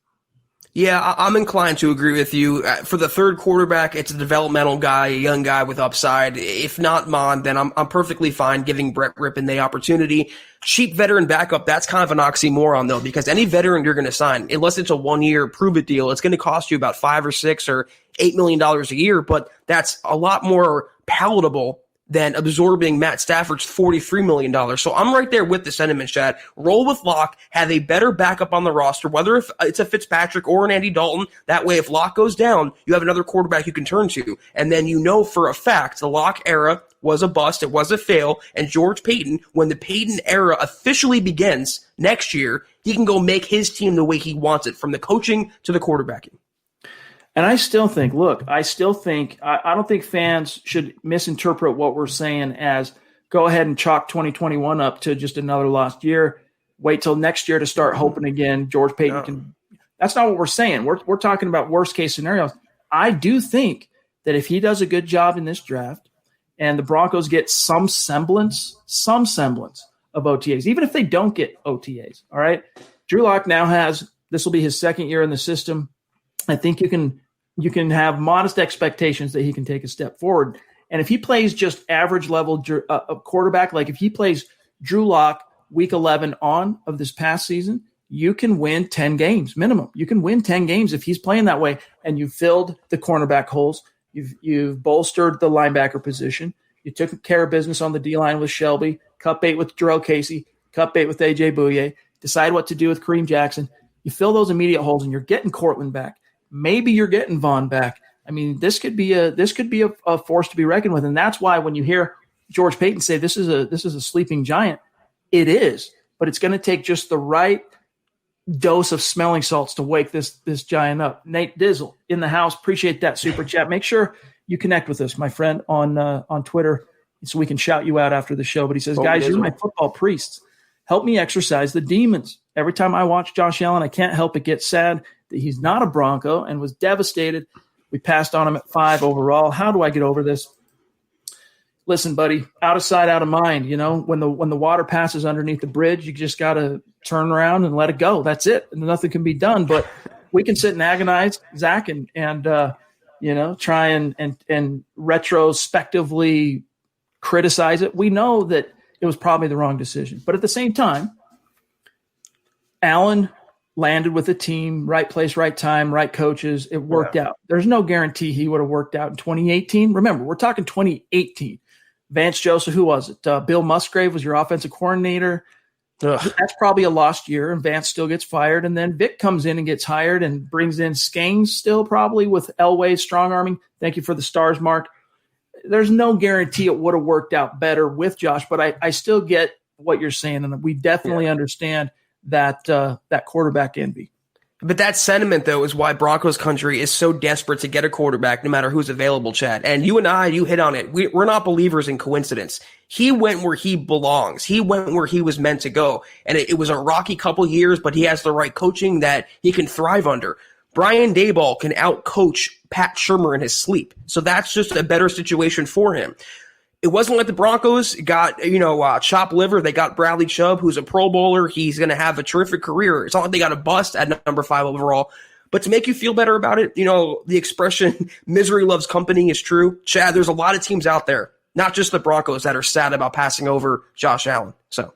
Speaker 3: Yeah, I'm inclined to agree with you. For the third quarterback, it's a developmental guy, a young guy with upside. If not Mond, then I'm perfectly fine giving Brett Rippon the opportunity. Cheap veteran backup, that's kind of an oxymoron, though, because any veteran you're going to sign, unless it's a 1-year prove-it deal, it's going to cost you about $5 or $6 or $8 million a year, but that's a lot more palatable than absorbing Matt Stafford's $43 million. So I'm right there with the sentiment, Chad. Roll with Locke, have a better backup on the roster, whether if it's a Fitzpatrick or an Andy Dalton. That way, if Locke goes down, you have another quarterback you can turn to. And then you know for a fact the Locke era was a bust, it was a fail, and George Payton, when the Payton era officially begins next year, he can go make his team the way he wants it, from the coaching to the quarterbacking.
Speaker 2: And I still think, I don't think fans should misinterpret what we're saying as go ahead and chalk 2021 up to just another lost year. Wait till next year to start hoping again. George Payton can. That's not what we're saying. We're talking about worst case scenarios. I do think that if he does a good job in this draft and the Broncos get some semblance of OTAs, even if they don't get OTAs, all right? Drew Lock now this will be his second year in the system. I think you can have modest expectations that he can take a step forward. And if he plays just average level quarterback, like if he plays Drew Lock week 11 on of this past season, you can win 10 games minimum. You can win 10 games if he's playing that way, and you filled the cornerback holes. You've bolstered the linebacker position. You took care of business on the D-line with Shelby, cut bait with Jarrell Casey, cut bait with AJ Bouye, decide what to do with Kareem Jackson. You fill those immediate holes, and you're getting Cortland back. Maybe you're getting Vaughn back. I mean, this could be a force to be reckoned with, and that's why when you hear George Payton say this is a sleeping giant, it is. But it's going to take just the right dose of smelling salts to wake this giant up. Nate Dizzle in the house, appreciate that super chat. Make sure you connect with us, my friend, on Twitter, so we can shout you out after the show. But he says, guys, you're my football priests. Help me exorcise the demons. Every time I watch Josh Allen, I can't help but get sad that he's not a Bronco and was devastated. We passed on him at 5 overall. How do I get over this? listen, buddy, out of sight, out of mind. You know, when the water passes underneath the bridge, you just got to turn around and let it go. That's it. And nothing can be done. But we can sit and agonize, Zach, and try and retrospectively criticize it. We know that it was probably the wrong decision. But at the same time, Allen landed with a team, right place, right time, right coaches. It worked out. There's no guarantee he would have worked out in 2018. Remember, we're talking 2018. Vance Joseph, who was it? Bill Musgrave was your offensive coordinator. That's probably a lost year, and Vance still gets fired. And then Vic comes in and gets hired and brings in Skangs still probably with Elway's strong arming. Thank you for the stars, Mark. There's no guarantee it would have worked out better with Josh, but I still get what you're saying, and we definitely understand that quarterback envy.
Speaker 3: But that sentiment, though, is why Broncos country is so desperate to get a quarterback no matter who's available, Chad. And you hit on it. We're not believers in coincidence. He went where he belongs. He went where he was meant to go. And it was a rocky couple years, but he has the right coaching that he can thrive under. Brian Daboll can out-coach Pat Shurmur in his sleep. So that's just a better situation for him. It wasn't like the Broncos got, chopped liver. They got Bradley Chubb, who's a Pro Bowler. He's going to have a terrific career. It's not like they got a bust at number 5 overall. But to make you feel better about it, the expression misery loves company is true. Chad, there's a lot of teams out there, not just the Broncos, that are sad about passing over Josh Allen. So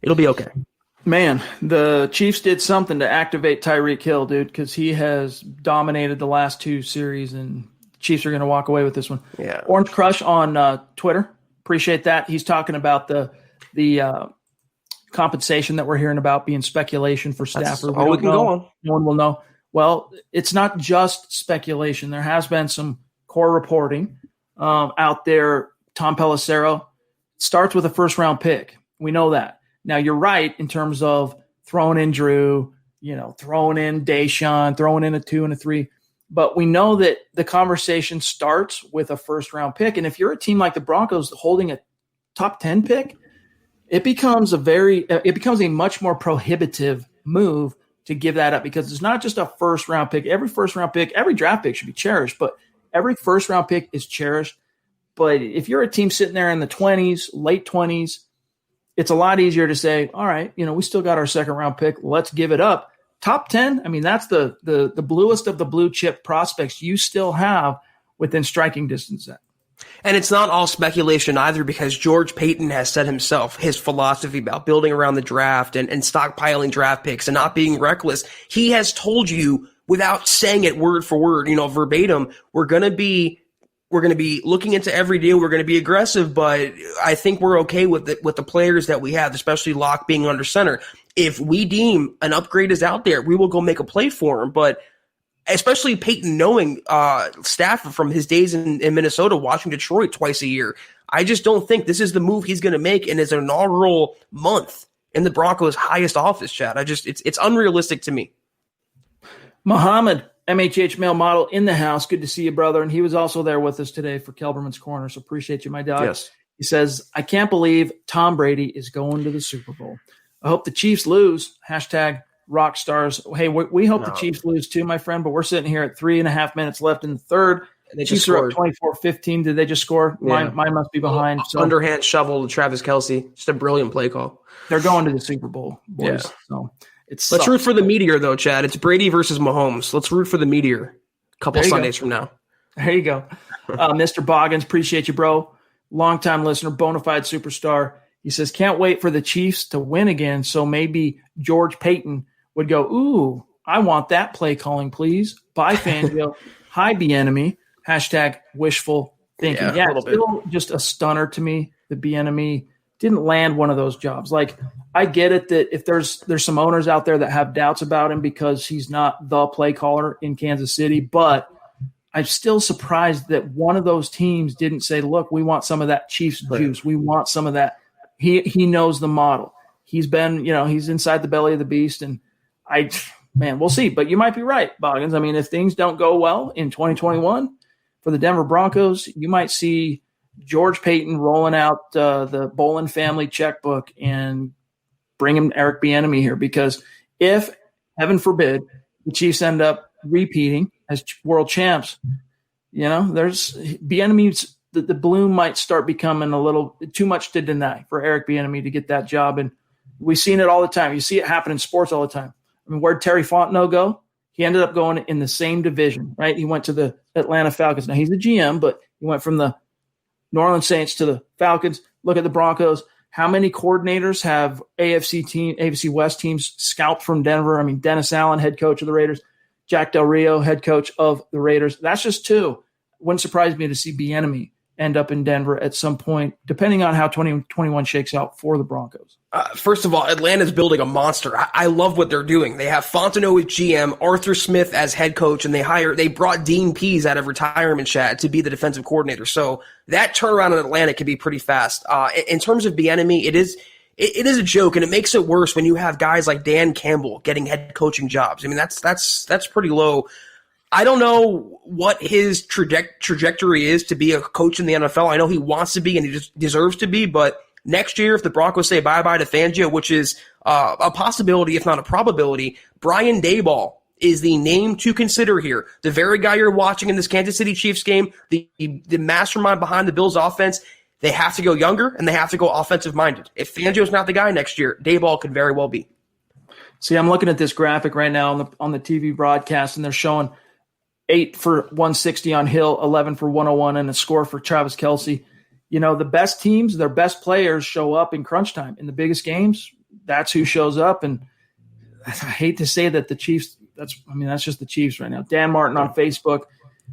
Speaker 3: it'll be okay.
Speaker 2: Man, the Chiefs did something to activate Tyreek Hill, dude, because he has dominated the last 2 series, and Chiefs are going to walk away with this one.
Speaker 3: Yeah.
Speaker 2: Orange Crush on Twitter. Appreciate that. He's talking about the compensation that we're hearing about being speculation for Stafford.
Speaker 3: We can go on.
Speaker 2: No one will know. Well, it's not just speculation. There has been some core reporting out there. Tom Pelissero starts with a first-round pick. We know that. Now, you're right in terms of throwing in Drew, throwing in Deshaun, throwing in a 2 and a 3. But we know that the conversation starts with a first-round pick. And if you're a team like the Broncos holding a top 10 pick, it becomes a much more prohibitive move to give that up, because it's not just a first-round pick. Every first-round pick, every draft pick should be cherished, but every first-round pick is cherished. But if you're a team sitting there in the 20s, late 20s, it's a lot easier to say, all right, we still got our second-round pick. Let's give it up. Top 10, I mean, that's the bluest of the blue chip prospects you still have within striking distance.
Speaker 3: And it's not all speculation either, because George Paton has said himself his philosophy about building around the draft and stockpiling draft picks and not being reckless. He has told you, without saying it word for word, verbatim, we're going to be looking into every deal. We're going to be aggressive, but I think we're okay with the players that we have, especially Locke being under center. If we deem an upgrade is out there, we will go make a play for him. But especially Peyton knowing Stafford from his days in Minnesota, watching Detroit twice a year, I just don't think this is the move he's going to make in his inaugural month in the Broncos' highest office, Chad. It's unrealistic to me.
Speaker 2: Muhammad, MHH male model in the house. Good to see you, brother. And he was also there with us today for Kelberman's Corner. So appreciate you, my dog.
Speaker 3: Yes.
Speaker 2: He says, I can't believe Tom Brady is going to the Super Bowl. I hope the Chiefs lose. Hashtag rock stars. Hey, we hope the Chiefs lose too, my friend, but we're sitting here at 3.5 minutes left in the third.
Speaker 3: And they
Speaker 2: Chiefs are up 24-15. Did they just score? Yeah. Mine must be behind.
Speaker 3: So. Underhand shovel to Travis Kelce. Just a brilliant play call.
Speaker 2: They're going to the Super Bowl, boys.
Speaker 3: Yeah.
Speaker 2: So
Speaker 3: let's root for the Meteor, though, Chad. It's Brady versus Mahomes. Let's root for the Meteor a couple Sundays from now.
Speaker 2: There you go. Mr. Boggins, appreciate you, bro. Longtime listener, bona fide superstar. He says, can't wait for the Chiefs to win again, so maybe George Paton would go, ooh, I want that play calling, please. Bye, Fangio. Hi, Bieniemy. Hashtag wishful thinking. Yeah, it's still just a stunner to me that Bieniemy didn't land one of those jobs. Like, I get it that if there's some owners out there that have doubts about him because he's not the play caller in Kansas City, but I'm still surprised that one of those teams didn't say, look, we want some of that Chiefs juice. We want some of that. He knows the model. He's been, he's inside the belly of the beast, and we'll see. But you might be right, Boggins. I mean, if things don't go well in 2021 for the Denver Broncos, you might see George Paton rolling out the Bolin family checkbook and bring him Eric Bieniemy here, because if, heaven forbid, the Chiefs end up repeating as world champs, there's Bieniemy's the bloom might start becoming a little too much to deny for Eric Bieniemy to get that job. And we've seen it all the time. You see it happen in sports all the time. I mean, where'd Terry Fontenot go? He ended up going in the same division, right? He went to the Atlanta Falcons. Now, he's the GM, but he went from the New Orleans Saints to the Falcons. Look at the Broncos. How many coordinators have AFC West teams scalped from Denver? I mean, Dennis Allen, head coach of the Raiders. Jack Del Rio, head coach of the Raiders. That's just two. Wouldn't surprise me to see Bieniemy end up in Denver at some point, depending on how 2021 shakes out for the Broncos.
Speaker 3: First of all, Atlanta's building a monster. I love what they're doing. They have Fontenot as GM, Arthur Smith as head coach, and they brought Dean Pease out of retirement, Chad, to be the defensive coordinator. So that turnaround in Atlanta can be pretty fast. In terms of Bieniemy, it is a joke, and it makes it worse when you have guys like Dan Campbell getting head coaching jobs. I mean, that's pretty low. I don't know what his trajectory is to be a coach in the NFL. I know he wants to be and he just deserves to be, but next year, if the Broncos say bye-bye to Fangio, which is a possibility, if not a probability, Brian Daboll is the name to consider here. The very guy you're watching in this Kansas City Chiefs game, the mastermind behind the Bills' offense, they have to go younger and they have to go offensive-minded. If Fangio's not the guy next year, Daboll could very well be.
Speaker 2: See, I'm looking at this graphic right now on the TV broadcast, and they're showing 8 for 160 on Hill, 11 for 101, and a score for Travis Kelce. You know, the best teams, their best players show up in crunch time. In the biggest games, that's who shows up. And I hate to say that the Chiefs, that's just the Chiefs right now. Dan Martin on Facebook,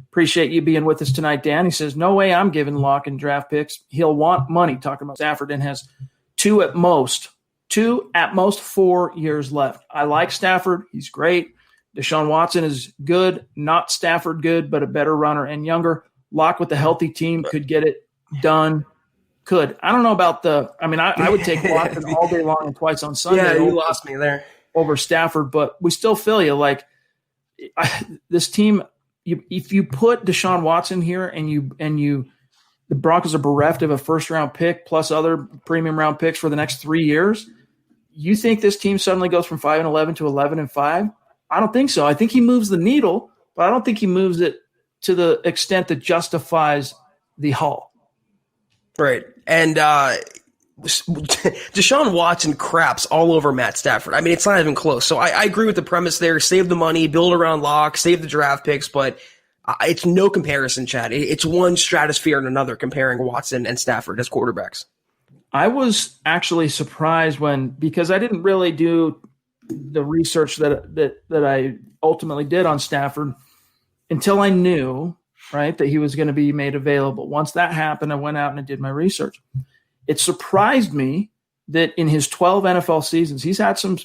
Speaker 2: appreciate you being with us tonight, Dan. He says, no way I'm giving Locke and draft picks. He'll want money, talking about Stafford, and has two at most 4 years left. I like Stafford. He's great. Deshaun Watson is good, not Stafford good, but a better runner and younger. Locke with the healthy team could get it done. Could. I don't know about I would take Watson all day long and twice on Sunday.
Speaker 3: Yeah, you lost me there.
Speaker 2: Over Stafford, but we still feel you. Like, this team, if you put Deshaun Watson here and the Broncos are bereft of a first-round pick plus other premium round picks for the next 3 years, you think this team suddenly goes from 5-11 to 11-5? I don't think so. I think he moves the needle, but I don't think he moves it to the extent that justifies the haul.
Speaker 3: Right. And Deshaun Watson craps all over Matt Stafford. I mean, it's not even close. So I agree with the premise there. Save the money, build around Locke, save the draft picks, but it's no comparison, Chad. It's one stratosphere and another comparing Watson and Stafford as quarterbacks.
Speaker 2: I was actually surprised because I didn't really do the research that I ultimately did on Stafford until I knew, right, that he was going to be made available. Once that happened, I went out and I did my research. It surprised me that in his 12 NFL seasons, he's had some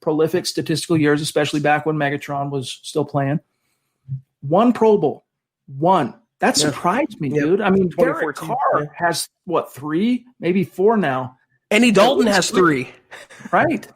Speaker 2: prolific statistical years, especially back when Megatron was still playing. 1 Pro Bowl. 1. That surprised me, dude. I mean, Derek Carr has, 3, maybe 4 now.
Speaker 3: Andy Dalton has 3.
Speaker 2: Right.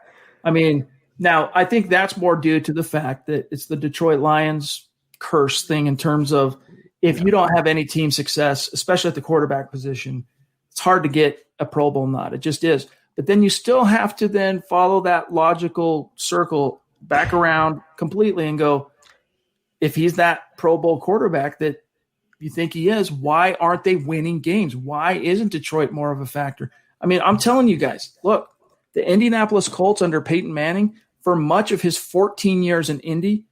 Speaker 2: I mean, now I think that's more due to the fact that it's the Detroit Lions curse thing in terms of if you don't have any team success, especially at the quarterback position, it's hard to get a Pro Bowl nod. It just is. But then you still have to then follow that logical circle back around completely and go, if he's that Pro Bowl quarterback that you think he is, why aren't they winning games? Why isn't Detroit more of a factor? I mean, I'm telling you guys, look, the Indianapolis Colts under Peyton Manning, for much of his 14 years in Indy,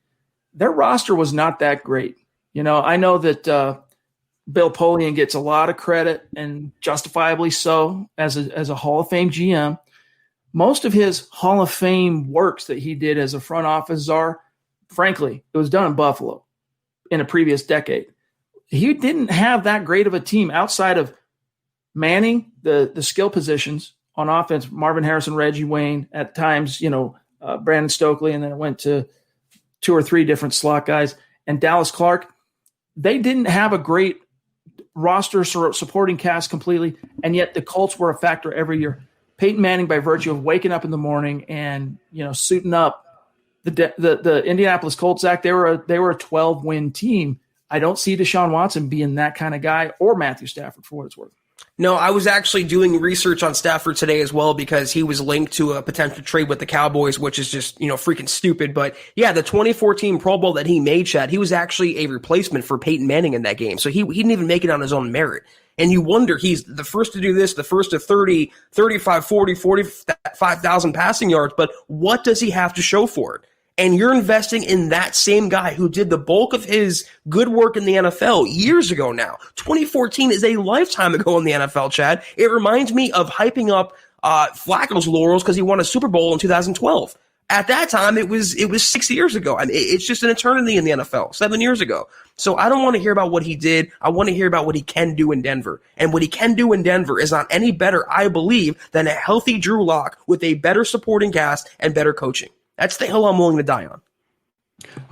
Speaker 2: their roster was not that great. You know, I know that Bill Polian gets a lot of credit, and justifiably so, as a Hall of Fame GM. Most of his Hall of Fame works that he did as a front office czar, frankly, it was done in Buffalo in a previous decade. He didn't have that great of a team outside of Manning, the skill positions on offense, Marvin Harrison, Reggie Wayne, at times, Brandon Stokely, and then it went to 2 or 3 different slot guys, and Dallas Clark. They didn't have a great roster supporting cast completely, and yet the Colts were a factor every year. Peyton Manning, by virtue of waking up in the morning and suiting up, the Indianapolis Colts, Zach, they were a 12-win team. I don't see Deshaun Watson being that kind of guy, or Matthew Stafford, for what it's worth.
Speaker 3: No, I was actually doing research on Stafford today as well because he was linked to a potential trade with the Cowboys, which is just, freaking stupid. But yeah, the 2014 Pro Bowl that he made, Chad, he was actually a replacement for Peyton Manning in that game. So he didn't even make it on his own merit. And you wonder, he's the first to do this, the first to 30, 35, 40, 45,000 passing yards, but what does he have to show for it? And you're investing in that same guy who did the bulk of his good work in the NFL years ago now. 2014 is a lifetime ago in the NFL, Chad. It reminds me of hyping up Flacco's laurels because he won a Super Bowl in 2012. At that time, it was 6 years ago. I mean, it's just an eternity in the NFL, 7 years ago. So I don't want to hear about what he did. I want to hear about what he can do in Denver. And what he can do in Denver is not any better, I believe, than a healthy Drew Lock with a better supporting cast and better coaching. That's the hill I'm willing to die on.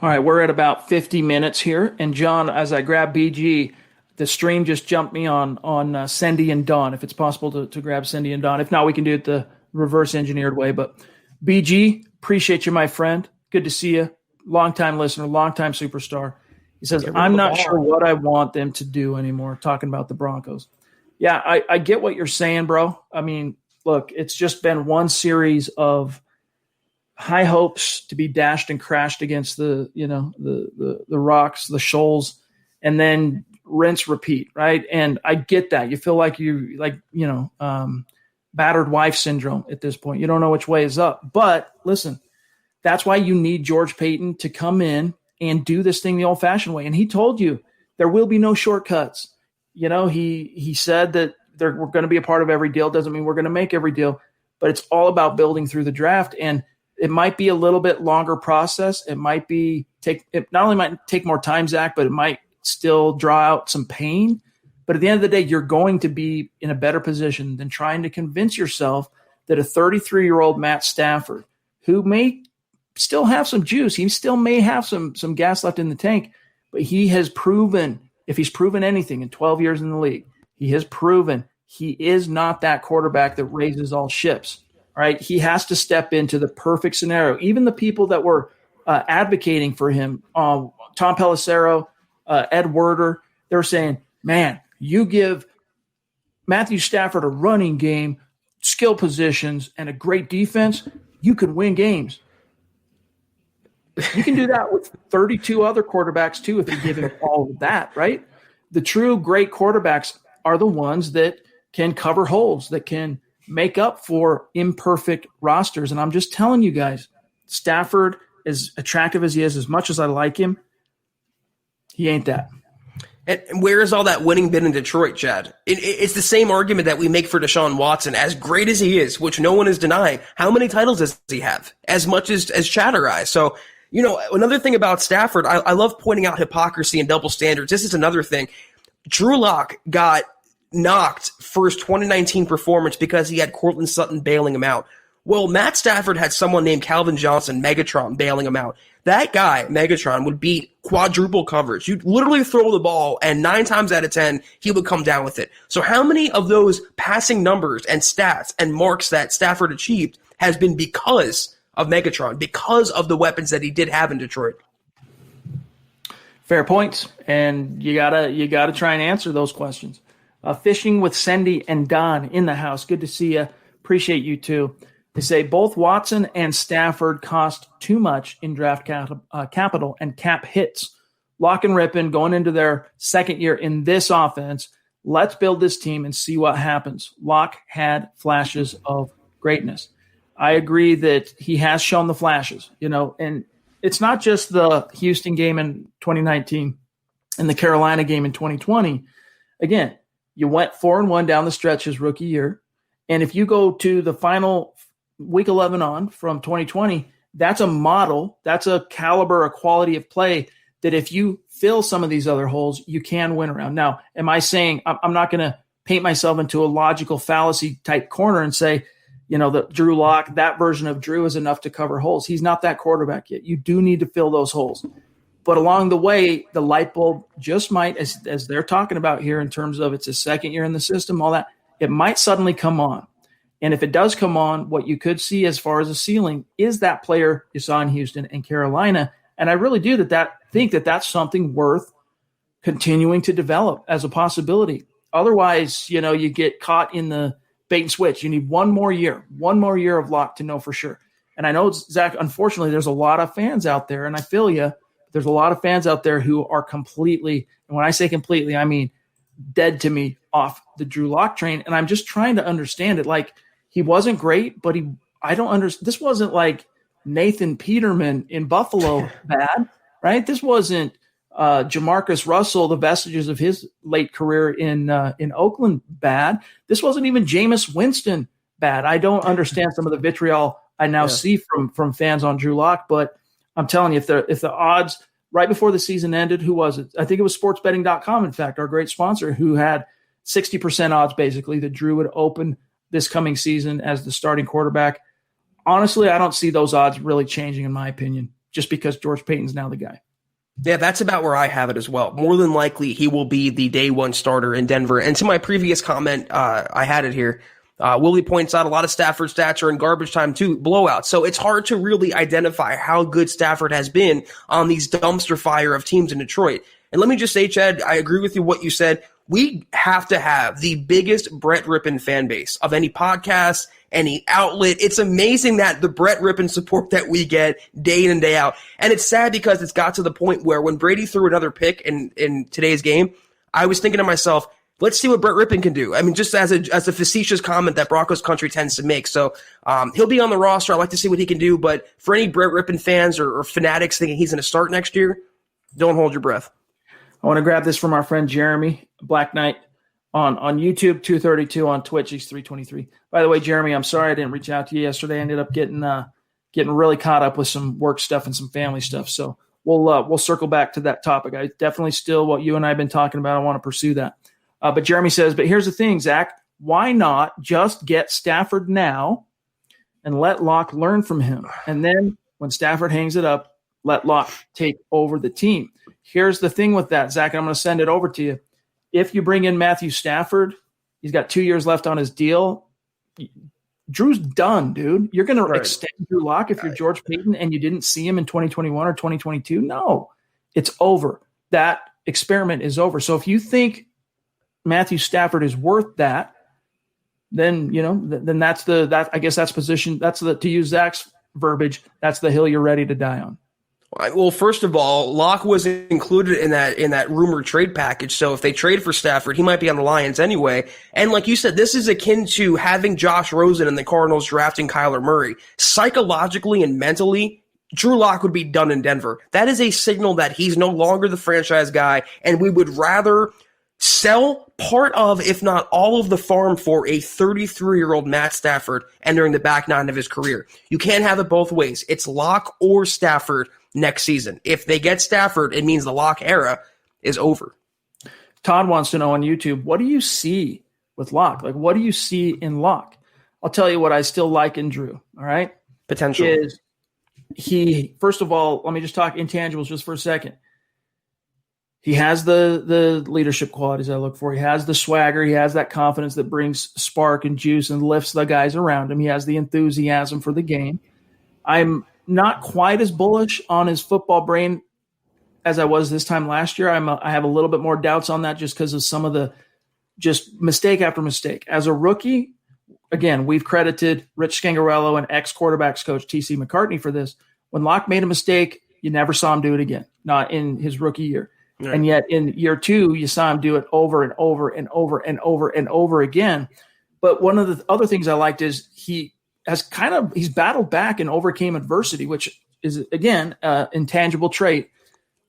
Speaker 2: All right, we're at about 50 minutes here. And, John, as I grab BG, the stream just jumped me on Sendy and Don, if it's possible to grab Sendy and Don. If not, we can do it the reverse engineered way. But, BG, appreciate you, my friend. Good to see you. Longtime listener, longtime superstar. He says, I'm not sure what I want them to do anymore, talking about the Broncos. Yeah, I get what you're saying, bro. I mean, look, it's just been one series of high hopes to be dashed and crashed against the rocks, the shoals, and then rinse, repeat, right? And I get that. You feel like battered wife syndrome at this point. You don't know which way is up. But listen, that's why you need George Payton to come in and do this thing the old-fashioned way. And he told you there will be no shortcuts. You know, he said that we're going to be a part of every deal. Doesn't mean we're going to make every deal, but it's all about building through the draft. And it might be a little bit longer process. It might not only might take more time, Zach, but it might still draw out some pain. But at the end of the day, you're going to be in a better position than trying to convince yourself that a 33-year-old Matt Stafford, who may still have some juice, he still may have some gas left in the tank, but he has proven, if he's proven anything in 12 years in the league, he has proven he is not that quarterback that raises all ships. Right? He has to step into the perfect scenario. Even the people that were advocating for him, Tom Pelissero, Ed Werder, they were saying, man, you give Matthew Stafford a running game, skill positions, and a great defense, you can win games. You can do that with 32 other quarterbacks too if you give him all of that, right? The true great quarterbacks are the ones that can cover holes, that can make up for imperfect rosters. And I'm just telling you guys, Stafford, as attractive as he is, as much as I like him, he ain't that.
Speaker 3: And where is all that winning been in Detroit, Chad? It's the same argument that we make for Deshaun Watson. As great as he is, which no one is denying, how many titles does he have? As much as Chatter Eyes. So, another thing about Stafford, I love pointing out hypocrisy and double standards. This is another thing. Drew Lock got knocked for his 2019 performance because he had Courtland Sutton bailing him out. Well, Matt Stafford had someone named Calvin Johnson, Megatron, bailing him out. That guy, Megatron, would beat quadruple coverage. You'd literally throw the ball, and 9 times out of 10, he would come down with it. So how many of those passing numbers and stats and marks that Stafford achieved has been because of Megatron, because of the weapons that he did have in Detroit?
Speaker 2: Fair points, and you gotta try and answer those questions. Fishing with Sendy and Don in the house. Good to see you. Appreciate you too. They say both Watson and Stafford cost too much in draft capital and cap hits. Lock and Rippin going into their second year in this offense. Let's build this team and see what happens. Lock had flashes of greatness. I agree that he has shown the flashes, and it's not just the Houston game in 2019 and the Carolina game in 2020. Again, you went 4-1 down the stretch his rookie year. And if you go to the final week 11 on from 2020, that's a model, that's a caliber, a quality of play that if you fill some of these other holes, you can win around. Now, am I saying I'm not going to paint myself into a logical fallacy type corner and say, that Drew Lock, that version of Drew is enough to cover holes. He's not that quarterback yet. You do need to fill those holes. But along the way, the light bulb just might, as they're talking about here in terms of it's his second year in the system, all that, it might suddenly come on. And if it does come on, what you could see as far as a ceiling is that player you saw in Houston and Carolina. And I really do think that that's something worth continuing to develop as a possibility. Otherwise, you get caught in the bait and switch. You need one more year of Lock to know for sure. And I know, Zach, unfortunately, there's a lot of fans out there, and I feel you. There's a lot of fans out there who are completely, and when I say completely, I mean dead to me off the Drew Lock train. And I'm just trying to understand it. Like, he wasn't great, but I don't understand. This wasn't like Nathan Peterman in Buffalo bad, right? This wasn't Jamarcus Russell, the vestiges of his late career in Oakland bad. This wasn't even Jameis Winston bad. I don't understand some of the vitriol I now see from fans on Drew Lock, but I'm telling you, if the odds right before the season ended, who was it? I think it was sportsbetting.com, in fact, our great sponsor, who had 60% odds basically that Drew would open this coming season as the starting quarterback. Honestly, I don't see those odds really changing, in my opinion, just because George Payton's now the guy.
Speaker 3: Yeah, that's about where I have it as well. More than likely, he will be the day one starter in Denver. And to my previous comment, I had it here. Willie points out a lot of Stafford stats are in garbage time too, blowouts. So it's hard to really identify how good Stafford has been on these dumpster fire of teams in Detroit. And let me just say, Chad, I agree with you what you said. We have to have the biggest Brett Rippon fan base of any podcast, any outlet. It's amazing that the Brett Rippon support that we get day in and day out. And it's sad because it's got to the point where when Brady threw another pick in today's game, I was thinking to myself, let's see what Brett Rippon can do. I mean, just as a facetious comment that Broncos country tends to make. So he'll be on the roster. I'd like to see what he can do. But for any Brett Rippon fans or fanatics thinking he's going to start next year, don't hold your breath.
Speaker 2: I want to grab this from our friend Jeremy Black Knight on YouTube, 232 on Twitch. He's 323. By the way, Jeremy, I'm sorry I didn't reach out to you yesterday. I ended up getting really caught up with some work stuff and some family stuff. So we'll circle back to that topic. I definitely still what you and I have been talking about. I want to pursue that. But Jeremy says, but here's the thing, Zach, why not just get Stafford now and let Locke learn from him? And then when Stafford hangs it up, let Locke take over the team. Here's the thing with that, Zach, and I'm going to send it over to you. If you bring in Matthew Stafford, he's got 2 years left on his deal. Drew's done, dude. You're going to extend Drew Lock if you're George Payton and you didn't see him in 2021 or 2022? No, it's over. That experiment is over. So if you think Matthew Stafford is worth that, then then that's I guess that's position. That's to use Zach's verbiage. That's the hill you're ready to die on.
Speaker 3: Well, first of all, Locke was included in that rumored trade package. So if they trade for Stafford, he might be on the Lions anyway. And like you said, this is akin to having Josh Rosen and the Cardinals drafting Kyler Murray. Psychologically and mentally, Drew Lock would be done in Denver. That is a signal that he's no longer the franchise guy, and we would rather sell part of, if not all of the farm for a 33-year-old Matt Stafford entering the back nine of his career. You can't have it both ways. It's Locke or Stafford next season. If they get Stafford, it means the Locke era is over.
Speaker 2: Todd wants to know on YouTube, what do you see with Locke? Like, what do you see in Locke? I'll tell you what I still like in Drew, all right?
Speaker 3: Potential.
Speaker 2: Is he, first of all, let me just talk intangibles just for a second. He has the leadership qualities I look for. He has the swagger. He has that confidence that brings spark and juice and lifts the guys around him. He has the enthusiasm for the game. I'm not quite as bullish on his football brain as I was this time last year. I have a little bit more doubts on that just because of some of the just mistake after mistake. As a rookie, again, we've credited Rich Scangarello and ex-quarterbacks coach T.C. McCartney for this. When Locke made a mistake, you never saw him do it again, not in his rookie year. Right. And yet in year two, you saw him do it over and over and over and over and over again. But one of the other things I liked is he's battled back and overcame adversity, which is, again, intangible trait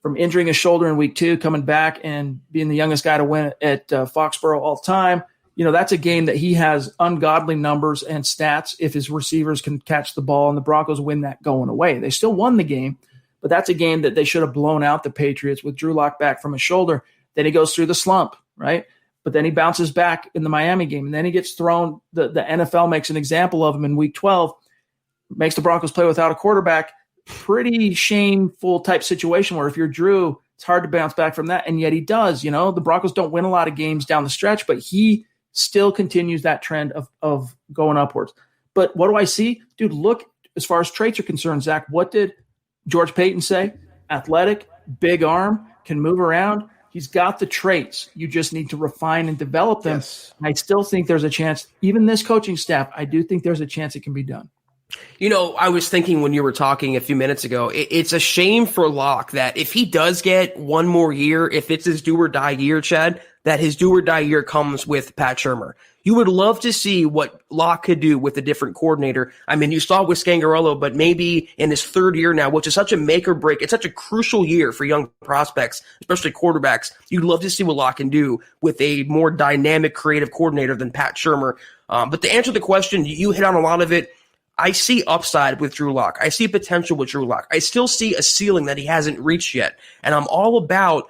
Speaker 2: from injuring his shoulder in week 2, coming back and being the youngest guy to win at Foxborough all time. That's a game that he has ungodly numbers and stats if his receivers can catch the ball, and the Broncos win that going away. They still won the game, but that's a game that they should have blown out the Patriots with Drew Lock back from his shoulder. Then he goes through the slump, right? But then he bounces back in the Miami game, and then he gets thrown. The NFL makes an example of him in week 12, makes the Broncos play without a quarterback. Pretty shameful type situation where if you're Drew, it's hard to bounce back from that, and yet he does. The Broncos don't win a lot of games down the stretch, but he still continues that trend of going upwards. But what do I see? Dude, look, as far as traits are concerned, Zach, what did George Payton say? Athletic, big arm, can move around. He's got the traits. You just need to refine and develop them. Yes. And I still think there's a chance, even this coaching staff, I do think there's a chance it can be done.
Speaker 3: I was thinking when you were talking a few minutes ago, it's a shame for Locke that if he does get one more year, if it's his do or die year, Chad, that his do-or-die year comes with Pat Shurmur. You would love to see what Locke could do with a different coordinator. I mean, you saw it with Scangarello, but maybe in his third year now, which is such a make or break. It's such a crucial year for young prospects, especially quarterbacks. You'd love to see what Locke can do with a more dynamic, creative coordinator than Pat Shurmur. But to answer the question, you hit on a lot of it. I see upside with Drew Lock. I see potential with Drew Lock. I still see a ceiling that he hasn't reached yet. And I'm all about,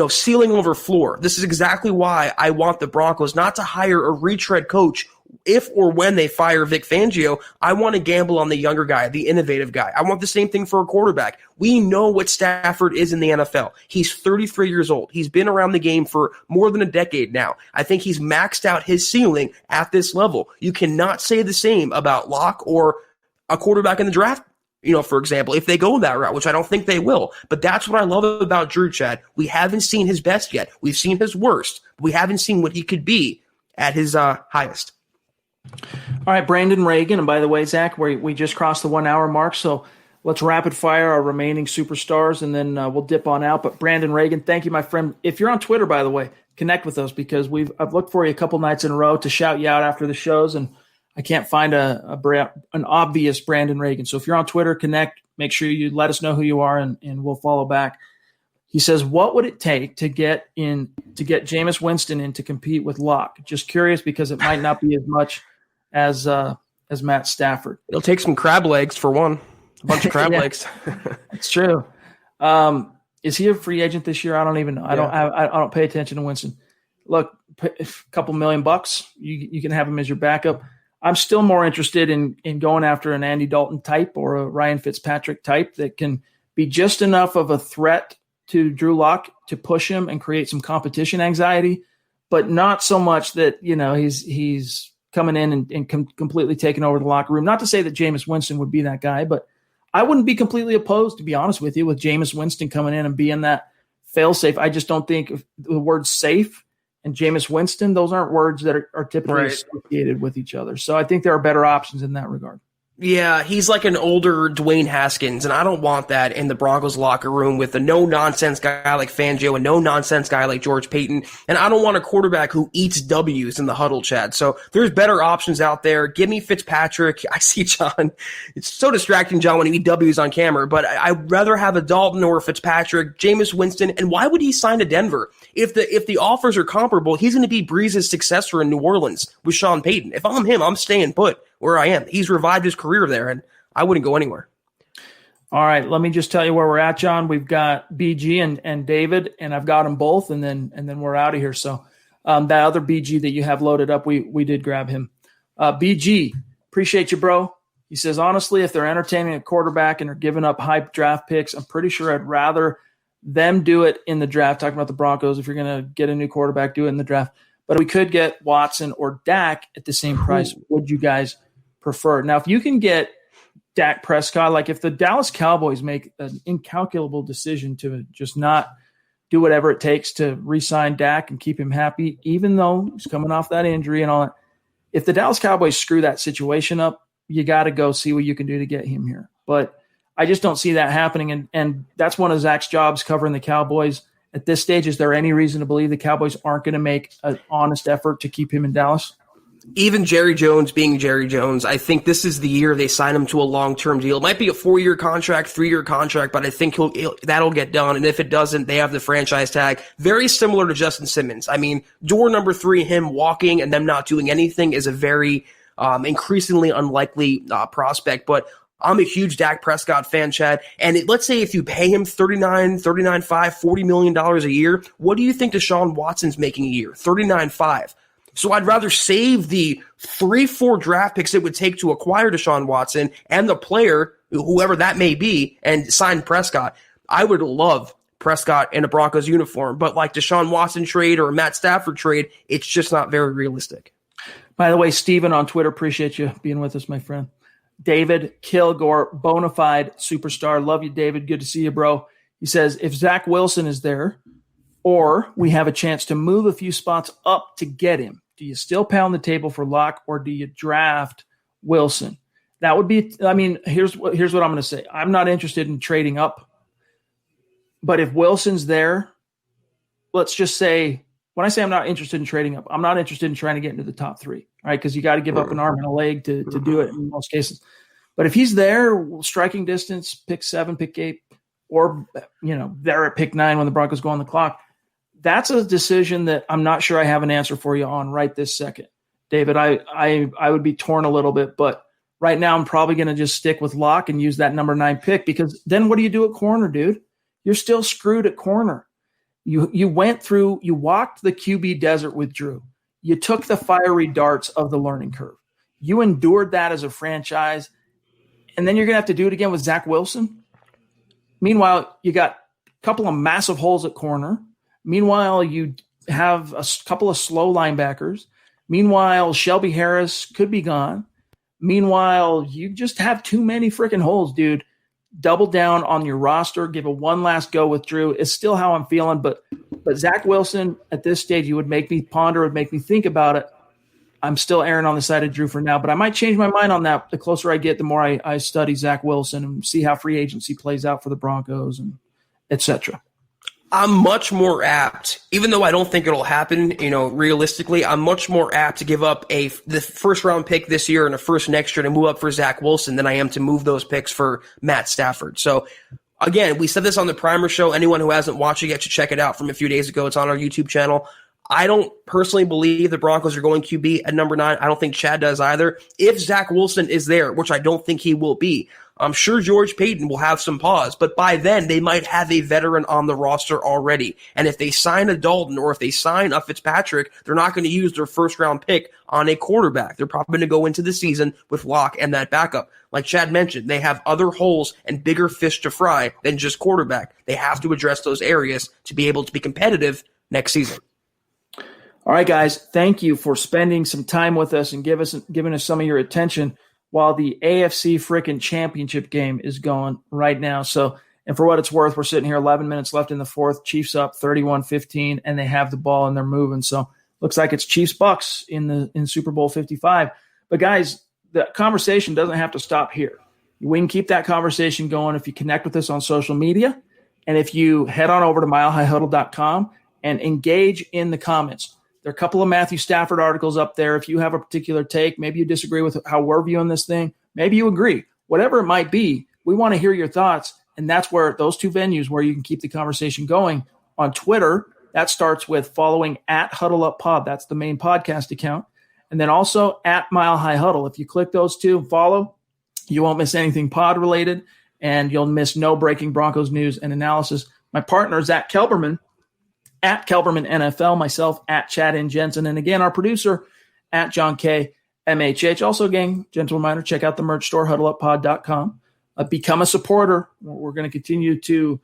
Speaker 3: ceiling over floor. This is exactly why I want the Broncos not to hire a retread coach if or when they fire Vic Fangio. I want to gamble on the younger guy, the innovative guy. I want the same thing for a quarterback. We know what Stafford is in the NFL. He's 33 years old. He's been around the game for more than a decade now. I think he's maxed out his ceiling at this level. You cannot say the same about Locke or a quarterback in the draft. For example, if they go that route, which I don't think they will. But that's what I love about Drew, Chad. We haven't seen his best yet. We've seen his worst. We haven't seen what he could be at his highest.
Speaker 2: All right, Brandon Reagan. And by the way, Zach, we just crossed the 1 hour mark. So let's rapid fire our remaining superstars, and then we'll dip on out. But Brandon Reagan, thank you, my friend. If you're on Twitter, by the way, connect with us because I've looked for you a couple nights in a row to shout you out after the shows, and I can't find an obvious Brandon Reagan. So if you're on Twitter, connect. Make sure you let us know who you are, and we'll follow back. He says, "What would it take to get Jameis Winston in to compete with Locke?" Just curious because it might not be as much as Matt Stafford.
Speaker 3: It'll take some crab legs for one. A bunch of crab legs.
Speaker 2: It's true. Is he a free agent this year? I don't even know. I don't pay attention to Winston. Look, a couple $1,000,000, you can have him as your backup. I'm still more interested in going after an Andy Dalton type or a Ryan Fitzpatrick type that can be just enough of a threat to Drew Lock to push him and create some competition anxiety, but not so much that, he's coming in and completely taking over the locker room. Not to say that Jameis Winston would be that guy, but I wouldn't be completely opposed, to be honest with you, with Jameis Winston coming in and being that fail-safe. I just don't think the word safe and Jameis Winston, those aren't words that are typically associated with each other. So I think there are better options in that regard.
Speaker 3: Yeah, he's like an older Dwayne Haskins, and I don't want that in the Broncos locker room with a no-nonsense guy like Fangio, a no-nonsense guy like George Payton, and I don't want a quarterback who eats W's in the huddle, Chad. So there's better options out there. Give me Fitzpatrick. I see John. It's so distracting, John, when you eat W's on camera, but I'd rather have a Dalton or a Fitzpatrick, Jameis Winston, and why would he sign to Denver? If the offers are comparable, he's going to be Breeze's successor in New Orleans with Sean Payton. If I'm him, I'm staying put where I am. He's revived his career there, and I wouldn't go anywhere.
Speaker 2: All right, let me just tell you where we're at, John. We've got BG and David, and I've got them both, and then we're out of here. So that other BG that you have loaded up, we did grab him. BG, appreciate you, bro. He says, honestly, if they're entertaining a quarterback and are giving up hype draft picks, I'm pretty sure I'd rather them do it in the draft. Talking about the Broncos, if you're going to get a new quarterback, do it in the draft. But we could get Watson or Dak at the same price. Would you guys prefer? Now, if you can get Dak Prescott, like if the Dallas Cowboys make an incalculable decision to just not do whatever it takes to re-sign Dak and keep him happy, even though he's coming off that injury and all that, if the Dallas Cowboys screw that situation up, you got to go see what you can do to get him here. But I just don't see that happening, and that's one of Zach's jobs covering the Cowboys. At this stage, is there any reason to believe the Cowboys aren't going to make an honest effort to keep him in Dallas?
Speaker 3: Even Jerry Jones being Jerry Jones, I think this is the year they sign him to a long-term deal. It might be a 4-year contract, 3-year contract, but I think that'll get done. And if it doesn't, they have the franchise tag. Very similar to Justin Simmons. I mean, door number 3, him walking and them not doing anything is a very increasingly unlikely prospect. But I'm a huge Dak Prescott fan, Chad. And let's say if you pay him $39.5, $40 million a year, what do you think Deshaun Watson's making a year? $39.5. So I'd rather save the 3-4 draft picks it would take to acquire Deshaun Watson and the player, whoever that may be, and sign Prescott. I would love Prescott in a Broncos uniform, but like Deshaun Watson trade or a Matt Stafford trade, it's just not very realistic.
Speaker 2: By the way, Steven on Twitter, appreciate you being with us, my friend. David Kilgore, bona fide superstar. Love you, David. Good to see you, bro. He says, if Zach Wilson is there or we have a chance to move a few spots up to get him, do you still pound the table for Locke or do you draft Wilson? That would be, I mean, here's what I'm going to say. I'm not interested in trading up. But if Wilson's there, let's just say, when I say I'm not interested in trading up, I'm not interested in trying to get into the top 3, right? Because you got to give up an arm and a leg to do it in most cases. But if he's there, striking distance, pick 7, pick 8, or, there at pick 9 when the Broncos go on the clock, that's a decision that I'm not sure I have an answer for you on right this second. David, I would be torn a little bit, but right now I'm probably going to just stick with Locke and use that number 9 pick, because then what do you do at corner, dude? You're still screwed at corner. You walked the QB desert with Drew. You took the fiery darts of the learning curve. You endured that as a franchise, and then you're going to have to do it again with Zach Wilson. Meanwhile, you got a couple of massive holes at corner. Meanwhile, you have a couple of slow linebackers. Meanwhile, Shelby Harris could be gone. Meanwhile, you just have too many freaking holes, dude. Double down on your roster. Give it one last go with Drew. It's still how I'm feeling, but Zach Wilson at this stage, you would make me ponder, would make me think about it. I'm still erring on the side of Drew for now, but I might change my mind on that. The closer I get, the more I study Zach Wilson and see how free agency plays out for the Broncos and et cetera.
Speaker 3: I'm much more apt, even though I don't think it'll happen, realistically, I'm much more apt to give up the first round pick this year and a first next year to move up for Zach Wilson than I am to move those picks for Matt Stafford. So again, we said this on the Primer show. Anyone who hasn't watched it yet should check it out from a few days ago. It's on our YouTube channel. I don't personally believe the Broncos are going QB at number 9. I don't think Chad does either. If Zach Wilson is there, which I don't think he will be, I'm sure George Payton will have some pause, but by then they might have a veteran on the roster already. And if they sign a Dalton or if they sign a Fitzpatrick, they're not going to use their first round pick on a quarterback. They're probably going to go into the season with Locke and that backup. Like Chad mentioned, they have other holes and bigger fish to fry than just quarterback. They have to address those areas to be able to be competitive next season.
Speaker 2: All right, guys, thank you for spending some time with us and giving us some of your attention while the AFC frickin' championship game is going right now. So, and for what it's worth, we're sitting here 11 minutes left in the fourth, Chiefs up 31-15, and they have the ball and they're moving. So looks like it's Chiefs-Bucks in Super Bowl 55. But guys, the conversation doesn't have to stop here. We can keep that conversation going if you connect with us on social media, and if you head on over to milehighhuddle.com and engage in the comments. There are a couple of Matthew Stafford articles up there. If you have a particular take, maybe you disagree with how we're viewing this thing, maybe you agree. Whatever it might be, we want to hear your thoughts, and that's where those two venues where you can keep the conversation going. On Twitter, that starts with following at Huddle Up Pod. That's the main podcast account. And then also at Mile High Huddle. If you click those two and follow, you won't miss anything pod related, and you'll miss no breaking Broncos news and analysis. My partner, Zack Kelberman, at Kelberman NFL, myself at Chad and Jensen, and again, our producer at John K. MHH. Also, gang, gentle reminder, check out the merch store, huddleuppod.com. Become a supporter. We're going to continue to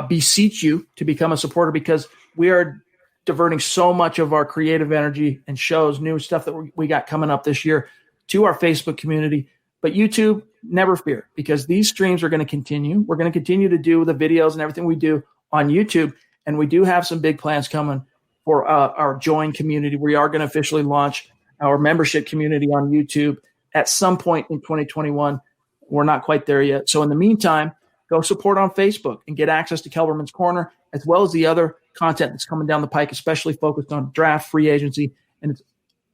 Speaker 2: beseech you to become a supporter because we are diverting so much of our creative energy and shows, new stuff that we got coming up this year to our Facebook community. But YouTube, never fear, because these streams are going to continue. We're going to continue to do the videos and everything we do on YouTube. And we do have some big plans coming for our join community. We are going to officially launch our membership community on YouTube at some point in 2021. We're not quite there yet. So in the meantime, go support on Facebook and get access to Kelberman's Corner, as well as the other content that's coming down the pike, especially focused on draft, free agency, and it's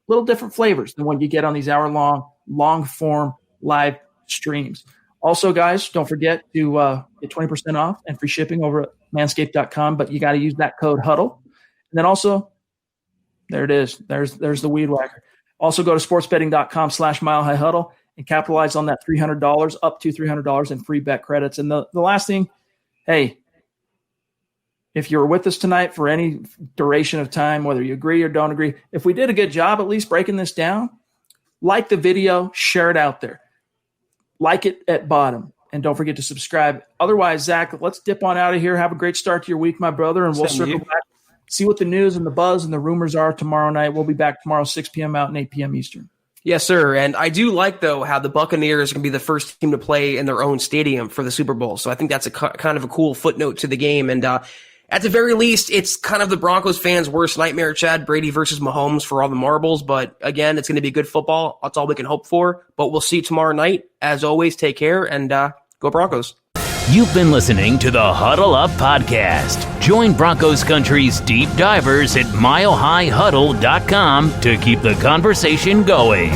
Speaker 2: little different flavors than what you get on these hour-long, long-form live streams. Also, guys, don't forget to get 20% off and free shipping over at manscaped.com, but you got to use that code HUDDLE. And then also, there it is. There's the weed whacker. Also, go to sportsbetting.com/milehighhuddle and capitalize on that $300, up to $300 in free bet credits. And the last thing, hey, if you're with us tonight for any duration of time, whether you agree or don't agree, if we did a good job at least breaking this down, like the video, share it out there. Like it at bottom, and don't forget to subscribe. Otherwise, Zach, let's dip on out of here. Have a great start to your week, my brother, and we'll circle back, see what the news and the buzz and the rumors are tomorrow night. We'll be back tomorrow, 6 p.m. Mountain, 8 p.m. Eastern.
Speaker 3: Yes, sir. And I do like, though, how the Buccaneers are going to be the first team to play in their own stadium for the Super Bowl. So I think that's a kind of a cool footnote to the game. And at the very least, it's kind of the Broncos fans' worst nightmare, Chad. Brady versus Mahomes for all the marbles. But again, it's going to be good football. That's all we can hope for. But we'll see you tomorrow night. As always, take care and go Broncos.
Speaker 1: You've been listening to the Huddle Up Podcast. Join Broncos Country's deep divers at milehighhuddle.com to keep the conversation going.